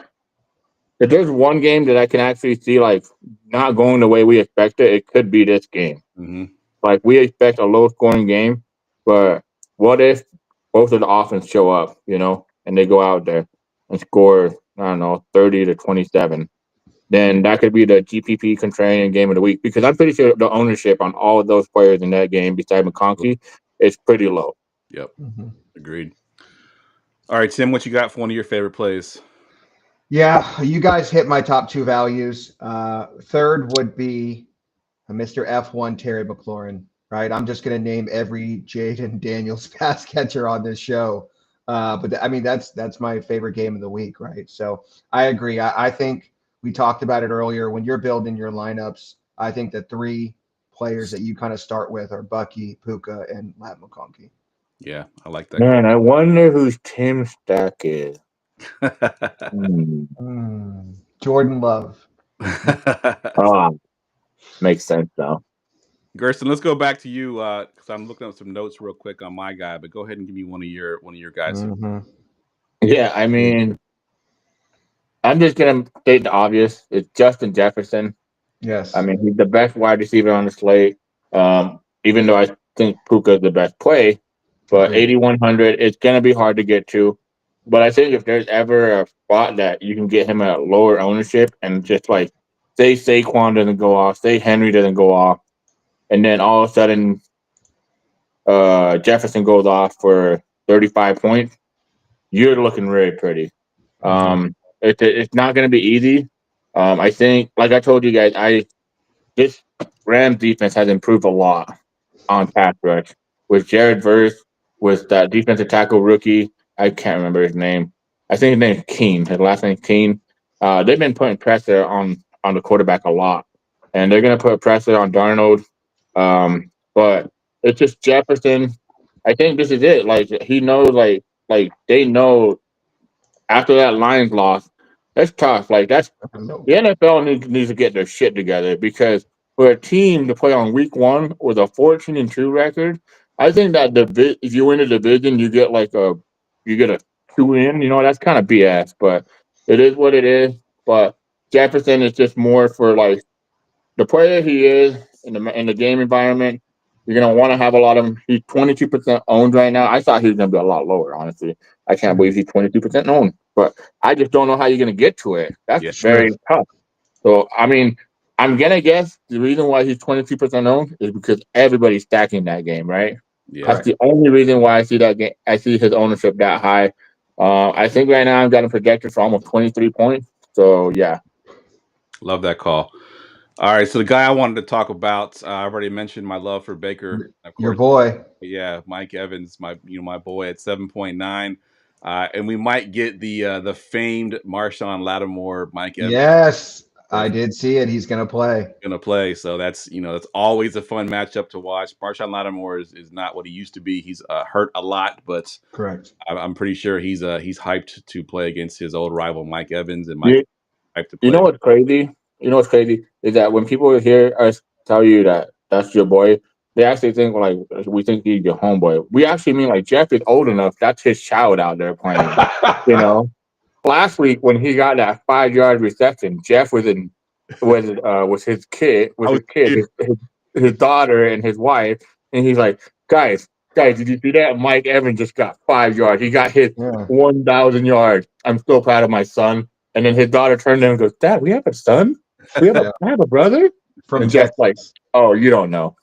if there's one game that I can actually see like not going the way we expected, it could be this game. Mm-hmm. Like we expect a low scoring game, but what if both of the offense show up, and they go out there and score, 30-27? Then that could be the GPP contrarian game of the week, because I'm pretty sure the ownership on all of those players in that game, besides McConkey, is pretty low. Yep. Agreed. All right, Tim, what you got for one of your favorite plays? Yeah, you guys hit my top two values. Third would be Mr. F1 Terry McLaurin, right? I'm just going to name every Jaden Daniels pass catcher on this show. But that's my favorite game of the week, right? So I agree. I think we talked about it earlier. When you're building your lineups, I think the three players that you kind of start with are Bucky, Puka, and Matt McConkey. Yeah, I like that. Man, I wonder who Tim Stack is. Jordan Love. Makes sense though. Gerson, let's go back to you because I'm looking up some notes real quick on my guy. But go ahead and give me one of your guys. Yeah, I'm just gonna state the obvious. It's Justin Jefferson. Yes. He's the best wide receiver on the slate. Even though I think Puka is the best play, but 8,100, it's gonna be hard to get to. But I think if there's ever a spot that you can get him at lower ownership and just like say Saquon doesn't go off, say Henry doesn't go off, and then all of a sudden Jefferson goes off for 35 points, you're looking really pretty. It's not going to be easy. I think, like I told you guys, this Rams defense has improved a lot on pass rush. With Jared Verse, with that defensive tackle rookie, I can't remember his name. I think his name's Keene. His last name's Keene. They've been putting pressure on the quarterback a lot, and they're going to put pressure on Darnold. But it's just Jefferson. I think this is it. Like he knows, like they know after that Lions loss, that's tough. Like the NFL needs to get their shit together, because for a team to play on week 1 with a 14-2 record, I think that if you win a division, you get a 2-in. That's kind of BS, but it is what it is. But Jefferson is just more for like the player he is in the game environment. You're gonna want to have a lot of him. He's 22% owned right now. I thought he was gonna be a lot lower, honestly. I can't believe he's 22% owned, but I just don't know how you're gonna get to it. That's very tough. So I'm gonna guess the reason why he's 22% owned is because everybody's stacking that game, right? Yeah. That's the only reason why I see that game. I see his ownership that high. I think right now I've got him projected for almost 23 points. So yeah. Love that call. All right, so the guy I wanted to talk about, I've already mentioned my love for Baker. Of course, your boy. Yeah, Mike Evans, my boy at 7.9. And we might get the famed Marshawn Lattimore Mike Evans. Yes, I did see it. He's gonna play. So that's that's always a fun matchup to watch. Marshawn Lattimore is not what he used to be. He's hurt a lot, but correct. I'm pretty sure he's hyped to play against his old rival Mike Evans, and Mike hyped to play. You know what's crazy? Is that when people hear us tell you that that's your boy, they actually think like we think he's your homeboy. We actually mean like Geoff is old enough. That's his child out there playing. Last week when he got that 5-yard reception, Geoff was his kid, his daughter and his wife, and he's like, guys, did you see that? Mike Evans just got 5 yards. He got his 1,000 yards. I'm so proud of my son. And then his daughter turned to him and goes, Dad, we have a son? I have a brother? From and Geoff's like, oh, you don't know.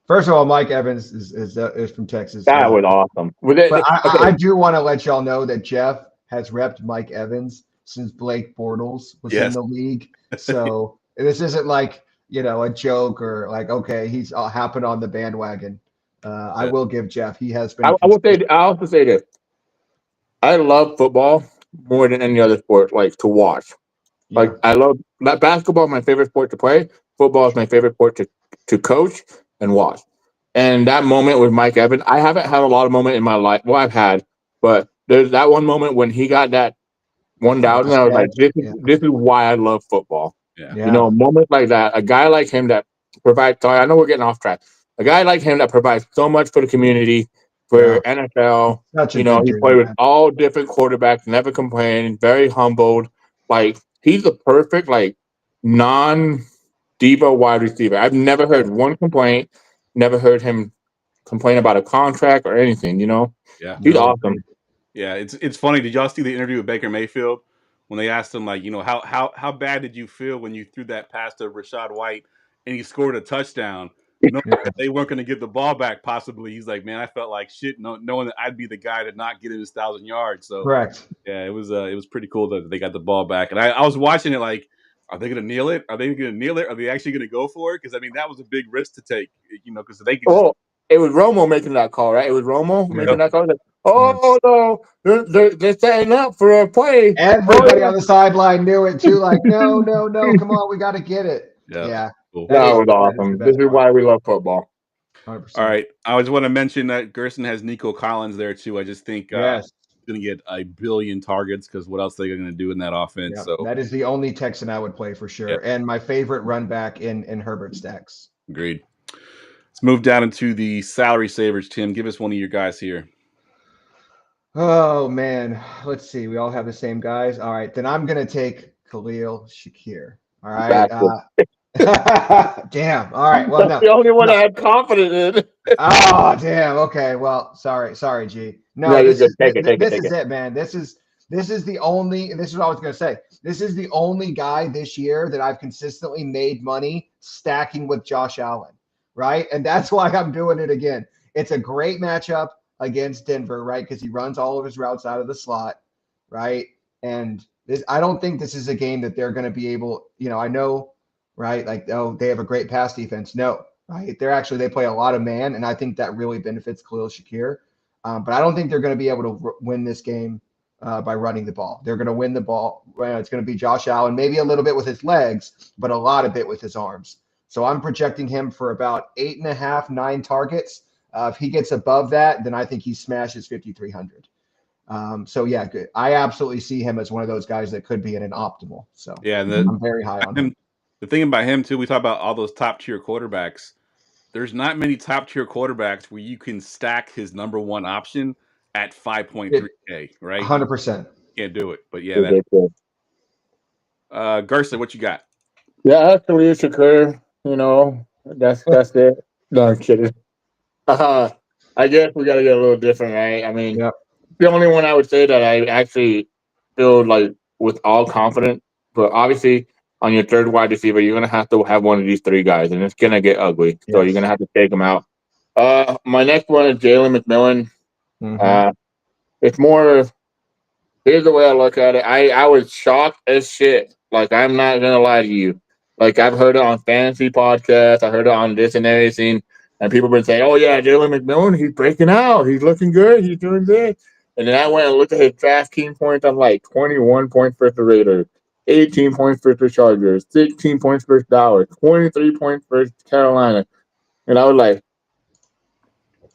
First of all, Mike Evans is from Texas. That was awesome. But I do want to let y'all know that Geoff has repped Mike Evans since Blake Bortles was in the league. So this isn't like a joke or like, okay, he's happened on the bandwagon. I Yeah. will give Geoff. He has been. I will say. I also say this. I love football more than any other sport, like to watch. Like Yeah. I love basketball is my favorite sport to play. Football is my favorite sport to coach and watch. And that moment with Mike Evans, I haven't had a lot of moment in my life. Well, I've had, but there's that one moment when he got that 1,000. I was like, Yeah. this is why I love football. Yeah. You know, a moment like that, a guy like him that provides. Sorry, I know we're getting off track. A guy like him that provides so much for the community, for NFL. Such a You know, good he dude, played with man. all different quarterbacks, never complained, very humbled. Like he's a perfect non diva wide receiver. I've never heard one complaint. Never heard him complain about a contract or anything. You know, Yeah. he's No, awesome. Yeah, it's funny. Did y'all see the interview with Baker Mayfield when they asked him like, how bad did you feel when you threw that pass to Rashad White and he scored a touchdown, knowing that they weren't going to get the ball back? Possibly, he's like, man, I felt like shit, knowing that I'd be the guy to not get in his 1,000 yards. So correct. yeah, it was pretty cool that they got the ball back. And I was watching it like, are they going to kneel it? Are they going to kneel it? Are they actually going to go for it? Because I mean, that was a big risk to take, because they could just. Oh, it was Romo making that call, right? It was Romo making that call. Like, oh no, they're setting up for a play. Everybody on the sideline knew it too. Like, no, no, no, come on, we got to get it. Yeah, Yeah, cool. That was that is awesome. the This best is part. why we love football. 100%. All right. I just want to mention that Gerson has Nico Collins there too. I just think Yes. he's going to get a billion targets because what else are they going to do in that offense? Yeah, So that is the only Texan I would play for yeah, sure, and my favorite run back in Herbert stacks. agreed. Let's move down into the salary savers. Tim, give us one of your guys here. Oh man, let's see. We all have the same guys. All right, then I'm gonna take Khalil Shakir. All right. Damn. All right. Well, That's no. the only one No. I had confidence in. Oh, damn. Okay. Well, sorry, G. No, No, you're this good. is Take it, take it, this take is it. it, man. This is the only. This is what I was gonna say. This is the only guy this year that I've consistently made money stacking with Josh Allen, right? And that's why I'm doing it again. It's a great matchup against Denver, right? Because he runs all of his routes out of the slot, right? And I don't think this is a game that they're going to be able. I know, right? Like, oh, they have a great pass defense. No, right? They play a lot of man, and I think that really benefits Khalil Shakir. But I don't think they're going to be able to win this game by running the ball. They're going to win the ball. It's going to be Josh Allen, maybe a little bit with his legs, but a lot of it with his arms. So I'm projecting him for about 8.5, 9 targets. If he gets above that, then I think he smashes 5,300. So yeah, good. I absolutely see him as one of those guys that could be in an optimal. So Yeah, and I'm very high on him. the thing about him too, we talk about all those top tier quarterbacks. There's not many top tier quarterbacks where you can stack his number one option at 5.3K, right? You 100%. can't do it. But yeah, Ridiculous. Gerson, what you got? Yeah, that's Khalil Shakir. You know, that's it. No, I'm kidding. I guess we got to get a little different, right? I mean, Yep. the only one I would say that I actually feel like with all confidence, but obviously on your third wide receiver, you're gonna have to have one of these three guys, and it's gonna get ugly. So you're Yes. gonna have to take them out. My next one is Jalen McMillan. Mhm. It's more. Here's the way I look at it. I was shocked as shit. Like I'm not gonna lie to you. Like I've heard it on fantasy podcasts. I heard it on this and everything, and people been saying, "Oh yeah, Jalen McMillan, he's breaking out. He's looking good. He's doing good." And then I went and looked at his DraftKings points. I'm like 21 points versus the Raiders, 18 points versus the Chargers, 16 points versus Dallas, 23 points versus Carolina, and I was like,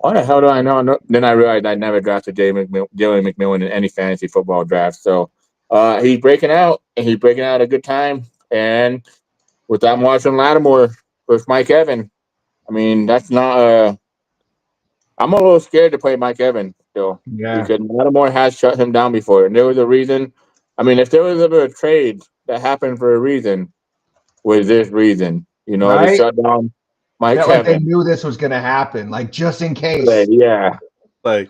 why the hell do I know? Then I realized I never drafted Jalen McMillan in any fantasy football draft. So he's breaking out, and he's breaking out at a good time. And with that Marshall Lattimore versus Mike Evans, I mean, that's not I'm a little scared to play Mike Evans still Yeah. because Lattimore has shut him down before. And there was a reason. I mean, if there was ever a trade that happened for a reason, was this reason, to Right? shut down Mike That like they Evans. knew this was going to happen, like just in Like, case. yeah. Like,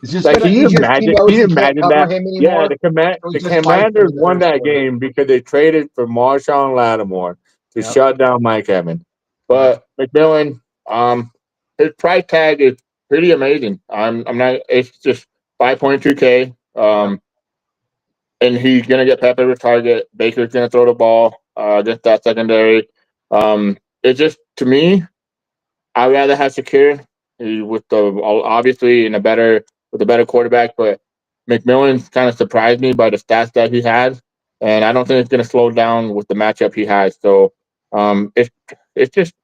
It's just Like, gonna. can you He imagine? Can knows you he can't imagine cover that? him Yeah, anymore. So he the just fights him Commanders in the won third that quarter. game because they traded for Marshawn Lattimore to Yep. shut down Mike Evans. Yep. But McMillan, his price tag is pretty amazing. I'm not. It's just 5.2K. And he's gonna get peppered with target. Baker's gonna throw the ball against that secondary. it's just to me, I'd rather have Shakir with the obviously with a better quarterback, but McMillan's kind of surprised me by the stats that he has, and I don't think it's going to slow down with the matchup he has. So, it's just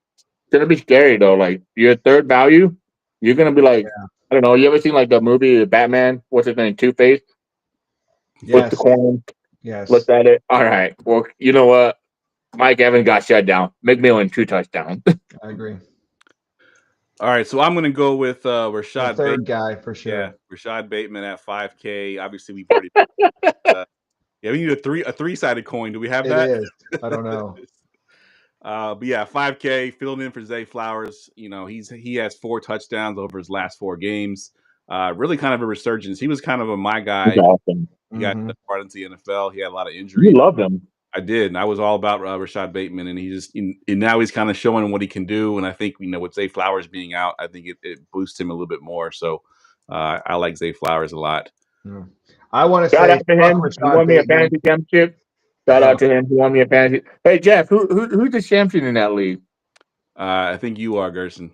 going to be scary though. Like your third value, you're going to be like, I don't know. You ever seen like the movie Batman? What's his name? Two Face. Flipped the Yes. coin, Yes. looked at it. All right. Well, you know what? Mike Evans got shut down. McMillan 2 touchdowns. I agree. All right, so I'm going to go with The Rashad Bateman. third guy for sure. Yeah, Rashad Bateman at 5K. Obviously, we've already. Yeah, we need a three-sided coin. Do we have It that? is. I don't know. But yeah, 5K filling in for Zay Flowers. You know, he has 4 touchdowns over his last 4 games. Really kind of a resurgence. He was kind of my guy. He's awesome. He got Mhm. part into the NFL. He had a lot of You injuries. love him. I did, and I was all about Rashad Bateman, and and now he's kind of showing what he can do. And I think with Zay Flowers being out, I think it boosts him a little bit more. So I like Zay Flowers a lot. Yeah. I want to Shout say out to fuck him. He Rashad won me a Bateman. fantasy championship. Shout out to him. He won me a fantasy. Hey Jeff, who's the champion in that league? I think you are, Gerson.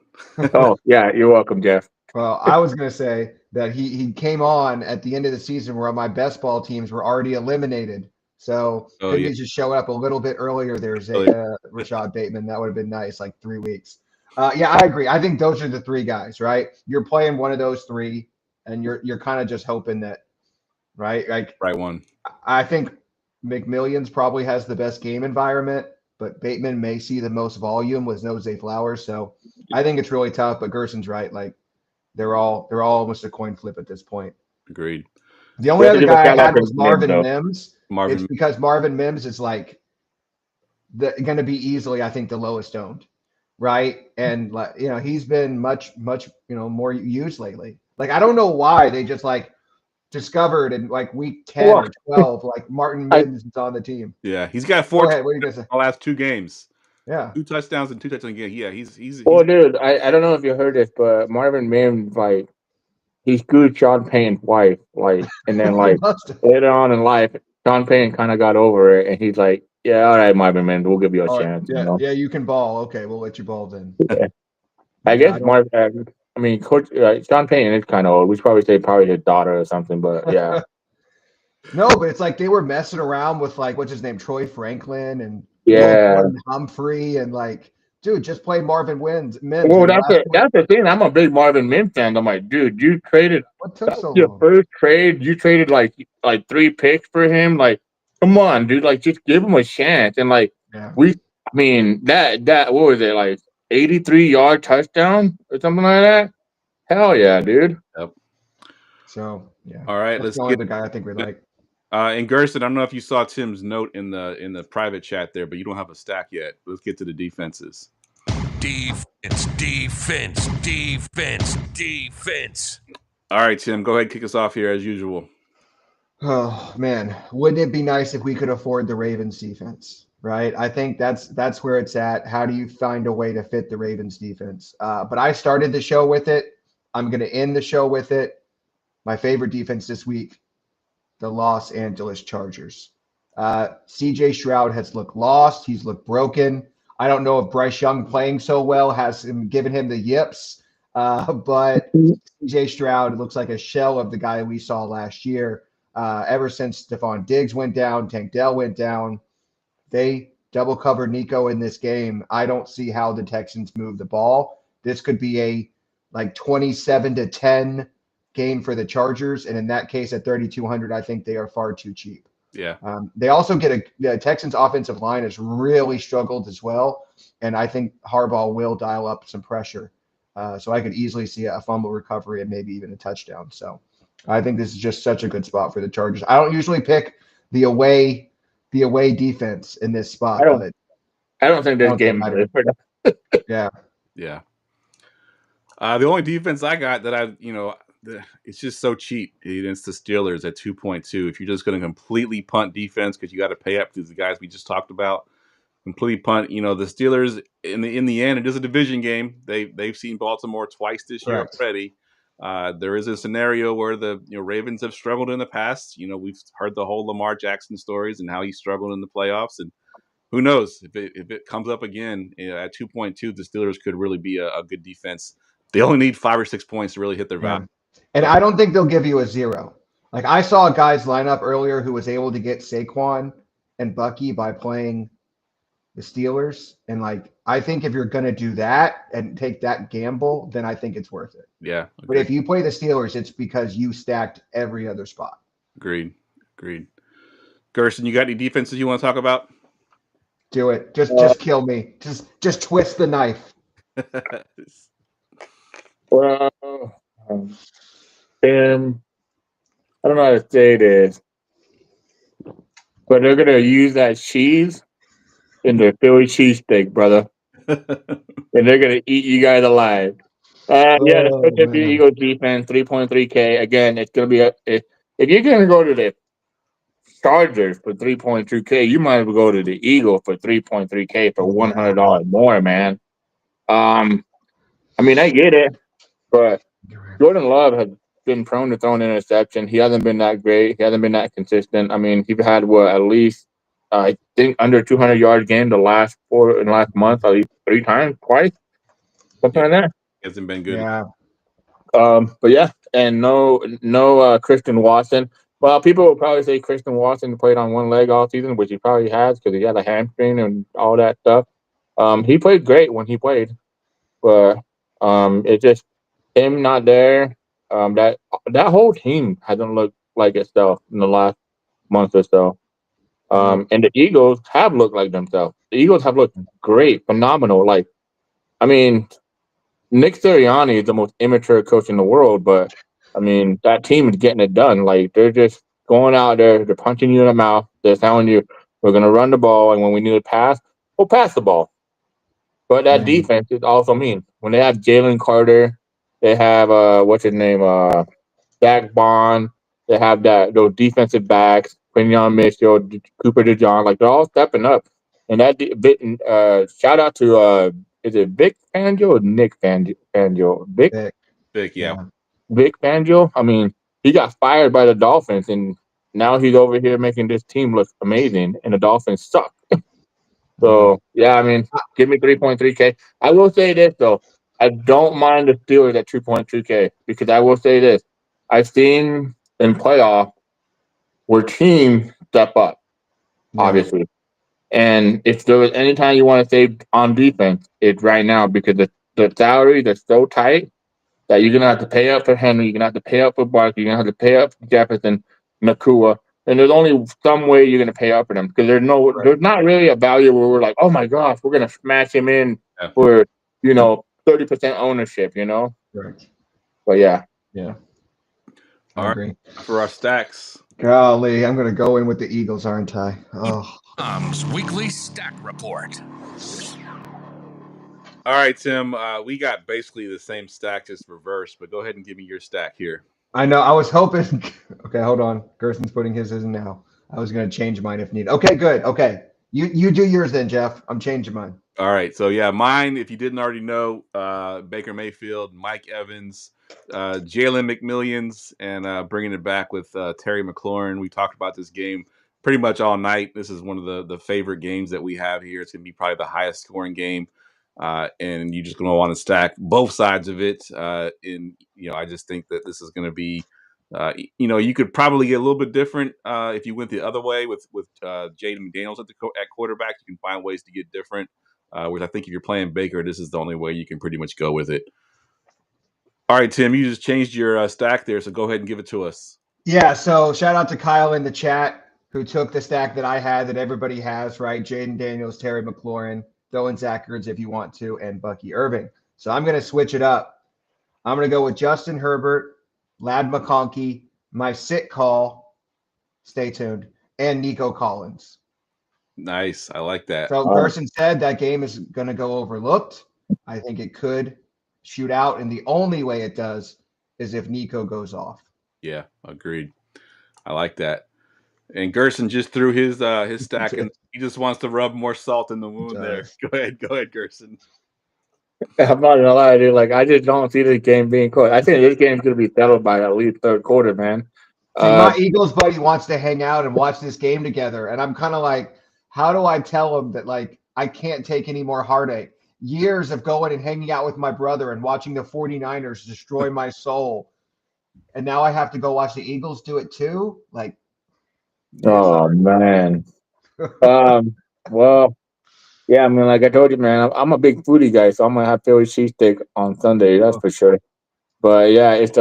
Oh yeah, you're welcome, Jeff. Well, I was going to say that he came on at the end of the season where my best ball teams were already eliminated. So couldn't he just show up a little bit earlier there, Rashad Bateman? That would have been nice, like 3 weeks. Yeah, I agree. I think those are the 3 guys, right? You're playing one of those 3, and you're kind of just hoping that, right? Like right one. I think McMillions probably has the best game environment, but Bateman may see the most volume with no Zay Flowers. So I think it's really tough. But Gerson's right. Like they're all almost a coin flip at this point. Agreed. The only other Give a guy I shout out had to was Mims, Marvin though. Mims. It's because Marvin Mims is like going to be easily, I think, the lowest owned, right? And he's been much more used lately. Like I don't know why they just like discovered in like week 10 or 12, like Martin Mims is on the team. Yeah, he's got 4 Go ahead, what are you gonna say? the last 2 games. Yeah. 2 touchdowns and 2 touchdowns again. Yeah, he's Well, dude, I don't know if you heard this, but Marvin Mims, like, he screwed Sean Payne's wife, like, and then like later on in life, Sean Payne kind of got over it, and he's like, "Yeah, all right, Marvin Mims, we'll give you a chance." Yeah, you know? yeah, you can ball. Okay, we'll let you ball then. Yeah. I guess Coach Sean Payne is kind of old. We should probably say his daughter or something, but yeah. No, but it's like they were messing around with like what's his name, Troy Franklin and Humphrey, and like, dude, just play Marvin Mims. Well, that's the thing. I'm a big Marvin Mims fan. I'm like, dude, you traded what took so your long? first trade. You traded like 3 picks for him. Like, come on, dude. Like, just give him a chance. And like, that what was it, like 83-yard touchdown or something like that? Hell yeah, dude. Yep. So yeah. All right, let's get the guy I think we like. And Gerson, I don't know if you saw Tim's note in the private chat there, but you don't have a stack yet. Let's get to the defenses. Defense. All right, Tim, go ahead and kick us off here as usual. Oh man, wouldn't it be nice if we could afford the Ravens defense? Right. I think that's where it's at. How do you find a way to fit the Ravens defense? But I started the show with it. I'm going to end the show with it. My favorite defense this week, the Los Angeles Chargers. CJ Stroud has looked lost. He's looked broken. I don't know if Bryce Young playing so well has given him the yips, but CJ Stroud looks like a shell of the guy we saw last year. Ever since Stephon Diggs went down, Tank Dell went down, they double covered Nico in this game. I don't see how the Texans move the ball. This could be a like 27-10 game for the Chargers, and in that case, at 3,200, I think they are far too cheap. Yeah. They also get the Texans' offensive line has really struggled as well, and I think Harbaugh will dial up some pressure. So I could easily see a fumble recovery and maybe even a touchdown. So I think this is just such a good spot for the Chargers. I don't usually pick the away defense in this spot. I don't think this game is for them. Yeah. Yeah. The only defense I got that it's just so cheap. It's the Steelers at 2.2. If you're just going to completely punt defense because you got to pay up to the guys we just talked about, completely punt. The Steelers in the end, it is a division game. They've seen Baltimore twice this year already. There is a scenario where the Ravens have struggled in the past. We've heard the whole Lamar Jackson stories and how he struggled in the playoffs, and who knows if it comes up again at 2.2, the Steelers could really be a good defense. They only need 5 or 6 points to really hit their value. And I don't think they'll give you a 0. Like I saw a guy's lineup earlier who was able to get Saquon and Bucky by playing the Steelers. And like, I think if you're going to do that and take that gamble, then I think it's worth it. Yeah. But if you play the Steelers, it's because you stacked every other spot. Agreed. Gerson, you got any defenses you want to talk about? Do it. Just kill me. Just twist the knife. Well, Tim, I don't know how to say this, but they're gonna use that cheese in their Philly cheesesteak, brother, and they're gonna eat you guys alive. Yeah, the Philadelphia Eagles defense, 3.3K. Again, it's gonna be if you're gonna go to the Chargers for 3.2K, you might as well go to the Eagles for 3.3K for $100 more, man. I mean, I get it, but Jordan Love has been prone to throwing an interception. He hasn't been that great. He hasn't been that consistent. I mean, he's had at least I think under 200-yard game the last month, at least 3 times, twice, something like that. Hasn't been good. Yeah. But yeah, and no Christian Watson. Well, people will probably say Christian Watson played on one leg all season, which he probably has because he had a hamstring and all that stuff. He played great when he played, but it's just him not there. That whole team hasn't looked like itself in the last month or so. And the Eagles have looked like themselves. The Eagles have looked great, phenomenal. Like, I mean, Nick Sirianni is the most immature coach in the world, but I mean, that team is getting it done. Like, they're just going out there, they're punching you in the mouth. They're telling you, we're going to run the ball, and when we need to pass, we'll pass the ball. But that defense is also mean. When they have Jalen Carter, they have, what's his name, Zach Bond, they have those defensive backs, Quinion Mitchell, Cooper DeJohn, like, they're all stepping up. And that shout out to, is it Vic Fangio or Nick Fangio? Vic, yeah. Vic Fangio, I mean, he got fired by the Dolphins, and now he's over here making this team look amazing, and the Dolphins suck. So, yeah, I mean, give me 3.3K. I will say this, though. I don't mind the Steelers at 2.2K because I will say this. I've seen in playoff where teams step up, obviously. And if there was any time you want to save on defense, it's right now because the salaries are so tight that you're going to have to pay up for Henry, you're going to have to pay up for Barkley, you're going to have to pay up for Jefferson, Nakua, and there's only some way you're going to pay up for them because there's not really a value where we're like, oh my gosh, we're going to smash him in for 30% ownership, Right. But yeah. All right. For our stacks. Golly, I'm going to go in with the Eagles, aren't I? Oh. Weekly stack report. All right, Tim. We got basically the same stack, just reversed. But go ahead and give me your stack here. I know. I was hoping. Okay, hold on. Gerson's putting his in now. I was going to change mine if needed. Okay, good. Okay, you do yours then, Geoff. I'm changing mine. All right. So yeah, mine. If you didn't already know, Baker Mayfield, Mike Evans, Jalen McMillions, and bringing it back with Terry McLaurin. We talked about this game pretty much all night. This is one of the favorite games that we have here. It's going to be probably the highest scoring game. And you're just going to want to stack both sides of it. I just think that this is going to be, you could probably get a little bit different if you went the other way with Jaden McDaniels at quarterback. You can find ways to get different, which I think if you're playing Baker, this is the only way you can pretty much go with it. All right, Tim, you just changed your stack there, so go ahead and give it to us. Yeah, so shout out to Kyle in the chat who took the stack that I had that everybody has, right? Jaden Daniels, Terry McLaurin, throw in Zach Ertz if you want to, and Bucky Irving. So I'm going to switch it up. I'm going to go with Justin Herbert, Lad McConkey, my sit call, stay tuned, and Nico Collins. Nice. I like that. So Gerson said that game is going to go overlooked. I think it could shoot out, and the only way it does is if Nico goes off. Yeah, agreed. I like that. And Gerson just threw his stack, and he just wants to rub more salt in the wound there. Go ahead, Gerson. I'm not gonna lie, dude. Like, I just don't see this game being close. I think this game's gonna be settled by at least third quarter, man. See, my Eagles buddy wants to hang out and watch this game together, and I'm kind of like, how do I tell him that like I can't take any more heartache? Years of going and hanging out with my brother and watching the 49ers destroy my soul. And now I have to go watch the Eagles do it too? Like, Oh man. Well, yeah, I mean, like I told you, man, I'm a big foodie guy, so I'm gonna have Philly cheesesteak on Sunday, that's for sure. But yeah, it's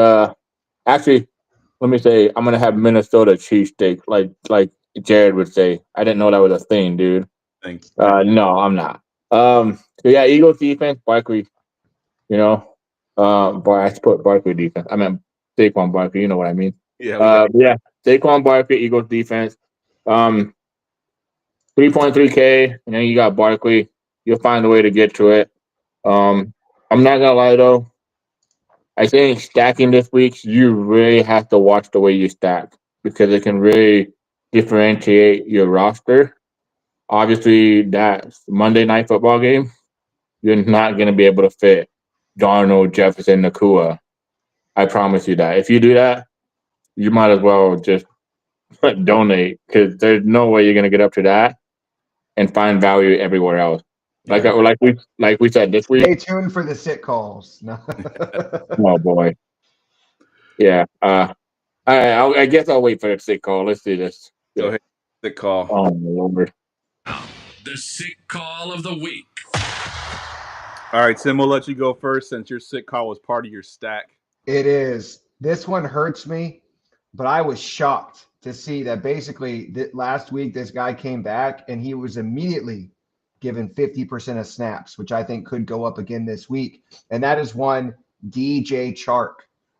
actually, let me say, I'm gonna have Minnesota cheesesteak, like Jared would say. I didn't know that was a thing, dude. Thanks. No, I'm not. So yeah, Eagles defense, Barkley. You know, I put Barkley defense. I meant Saquon Barkley. You know what I mean? Yeah, we got Yeah, Saquon Barkley, Eagles defense. 3.3K, and then you got Barkley. You'll find a way to get to it. I'm not gonna lie though. I think stacking this week, you really have to watch the way you stack because it can really differentiate your roster. Obviously, that Monday night football game, you're not going to be able to fit Darnold, Jefferson, Nakua. I promise you that. If you do that, you might as well just donate because there's no way you're going to get up to that and find value everywhere else. yeah. Like we said this week. stay tuned for the sit calls. No. Oh boy, yeah. I guess I'll wait for the sick call. Let's do this. Go ahead. The call. Oh my lord. The sick call of the week. All right, Tim, we'll let you go first since your sick call was part of your stack. It is. This one hurts me, but I was shocked to see that basically last week this guy came back and he was immediately given 50% of snaps, which I think could go up again this week. And that is one DJ Chark.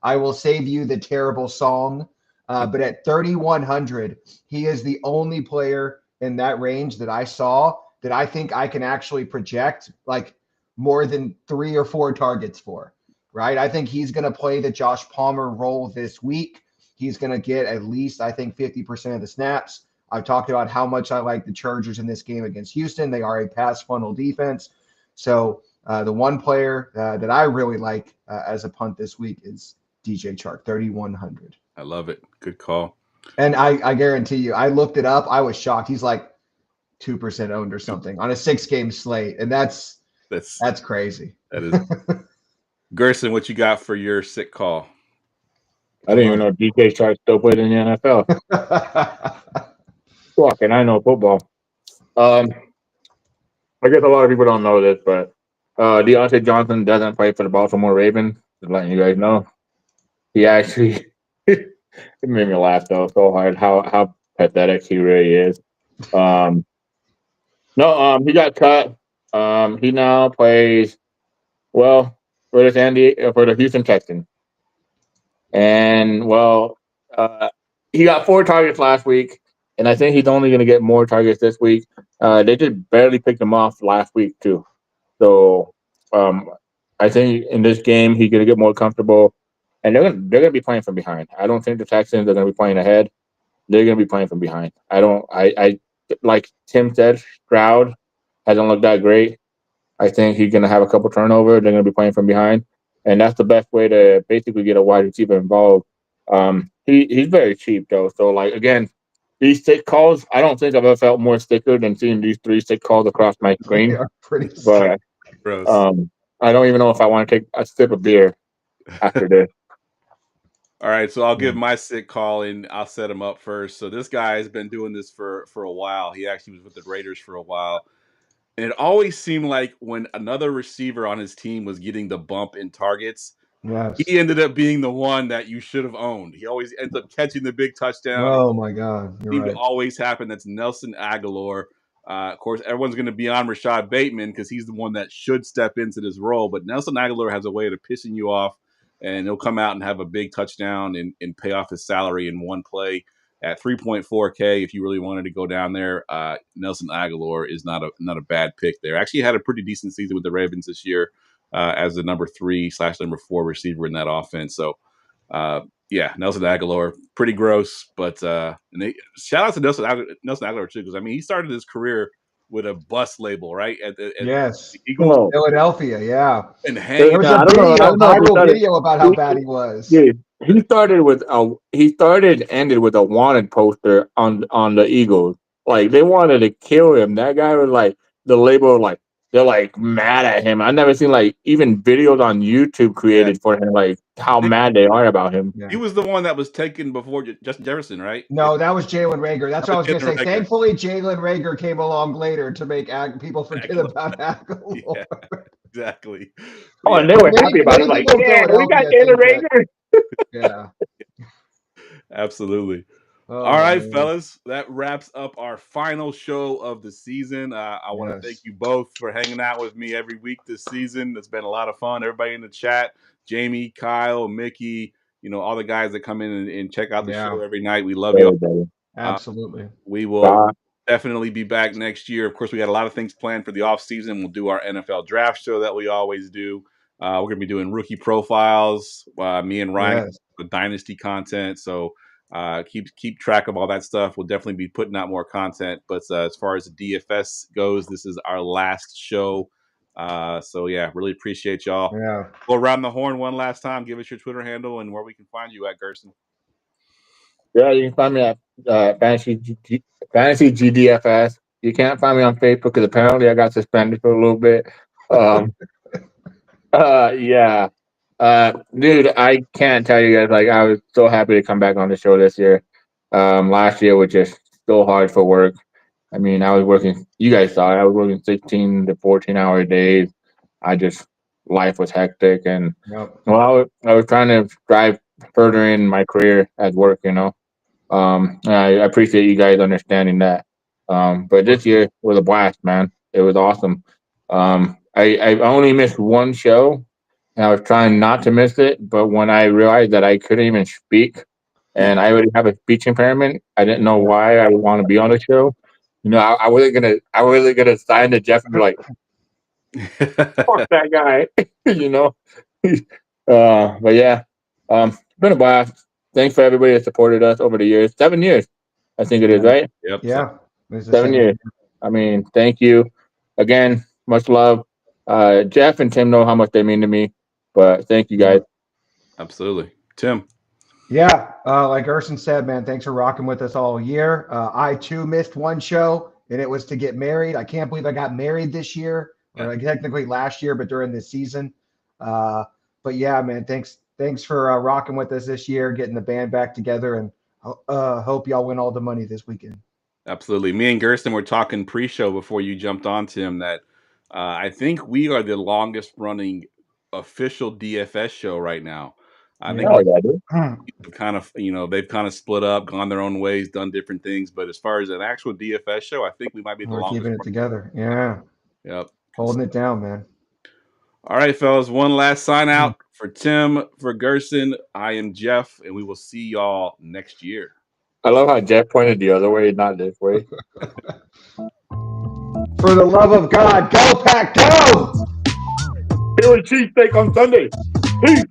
I will save you the terrible song, but at 3,100, he is the only player in that range that I saw that I think I can actually project like more than 3 or 4 targets for. Right? I think he's going to play the Josh Palmer role this week. He's going to get at least, I think, 50% of the snaps. I've talked about how much I like the Chargers in this game against Houston. They are a pass funnel defense. So the one player that I really like as a punt this week is DJ Chark, 3,100. I love it. Good call. And I guarantee you, I looked it up. I was shocked. He's like 2% owned or something on a 6-game slate. And that's crazy. That is. Gerson, what you got for your sick call? I didn't even know DJ Chark still played in the NFL. Fucking, I know football. I guess a lot of people don't know this, but Deontay Johnson doesn't play for the Baltimore Ravens. Just letting you guys know. He actually it made me laugh though so hard how pathetic he really is. He got cut. He now plays for the Houston Texans. And he got 4 targets last week, and I think he's only going to get more targets this week. They just barely picked him off last week too. So I think in this game he's going to get more comfortable, and they're going to be playing from behind. I don't think the Texans are going to be playing ahead. They're going to be playing from behind. I like Tim said, Stroud hasn't looked that great. I think he's going to have a couple turnovers. They're going to be playing from behind. And that's the best way to basically get a wide receiver involved. He's very cheap, though. So, like, again, these sick calls, I don't think I've ever felt more sicker than seeing these 3 sick calls across my screen. They are pretty but Gross. I don't even know if I want to take a sip of beer after this. All right, so I'll give my sick call and I'll set him up first. So this guy has been doing this for a while. He actually was with the Raiders for a while. And it always seemed like when another receiver on his team was getting the bump in targets, yes. he ended up being the one that you should have owned. He always ends up catching the big touchdown. Oh, my God. You're right. It always happen. That's Nelson Aguilar. Of course, everyone's going to be on Rashad Bateman because he's the one that should step into this role. But Nelson Aguilar has a way of pissing you off, and he'll come out and have a big touchdown and pay off his salary in one play. At 3.4K, if you really wanted to go down there, Nelson Aguilar is not a bad pick there. Actually had a pretty decent season with the Ravens this year as the number 3/number 4 receiver in that offense. So, Nelson Aguilar, pretty gross. But shout out to Nelson Aguilar too, because I mean he started his career with a bus label, right? At yes, the Eagles, Philadelphia, yeah. And hanging. There was a viral video about how bad he was. Yeah. He ended with a wanted poster on the Eagles like they wanted to kill him. That guy was like the label, like they're like mad at him. I've never seen like even videos on YouTube created for him, like how mad they are about him. Yeah. He was the one that was taken before Justin Jefferson, right? No, that was Jalen Reagor. That's what I was going to say. Jalen Reagor. Thankfully, Jalen Reagor came along later to make people forget about Aguilar. Yeah, exactly. Oh, Yeah, and they were happy about it. Many Like, people in yeah, we got Philadelphia Jalen think that- Reagor. Yeah. absolutely. Oh, All right, man. fellas, that wraps up our final show of the season. I want to thank you both for hanging out with me every week this season. It's been a lot of fun. Everybody in the chat, Jamie, Kyle, Mickey, all the guys that come in and check out the show every night. We love you. Absolutely. We will definitely be back next year. Of course, we got a lot of things planned for the off season. We'll do our NFL draft show that we always do. We're going to be doing rookie profiles. Me and Ryan with dynasty content. So keep track of all that stuff. We'll definitely be putting out more content. But as far as the DFS goes, this is our last show. So yeah, really appreciate y'all. Yeah. Go around the horn one last time. Give us your Twitter handle and where we can find you at, Gerson. Yeah, you can find me at Fantasy GDFS. You can't find me on Facebook because apparently I got suspended for a little bit. Yeah. Dude, I can't tell you guys, like, I was so happy to come back on the show this year. Last year was just so hard for work. I mean, I was working, you guys saw it, I was working 16 to 14-hour days. Life was hectic. And, well, I was trying to drive further in my career at work, I appreciate you guys understanding that. But this year was a blast, man. It was awesome. I only missed one show, and I was trying not to miss it. But when I realized that I couldn't even speak, and I already have a speech impairment, I didn't know why I would want to be on the show. I wasn't gonna sign to Geoff and be like, "Fuck that guy," But yeah, it's been a blast. Thanks for everybody that supported us over the years. 7 years, I think it is, right? Yep. Yeah. 7 years. I mean, thank you. Again, much love. Geoff and Tim know how much they mean to me, but thank you guys. Absolutely. Tim. Yeah. Like Gerson said, man, thanks for rocking with us all year. I, too, missed one show, and it was to get married. I can't believe I got married this year, or technically last year, but during this season. But yeah, man, thanks for rocking with us this year, getting the band back together, and hope y'all win all the money this weekend. Absolutely. Me and Gerson were talking pre-show before you jumped on, Tim, that I think we are the longest running official DFS show right now. I think kind of, they've kind of split up, gone their own ways, done different things. But as far as an actual DFS show, I think we might be the longest. Keeping it together. Yeah. Yep. Holding it down, man. All right, fellas. One last sign out for Tim, for Gerson. I am Geoff, and we will see y'all next year. I love how Geoff pointed the other way, not this way. For the love of God, go Pack, go! Philly cheesesteak on Sunday. Peace.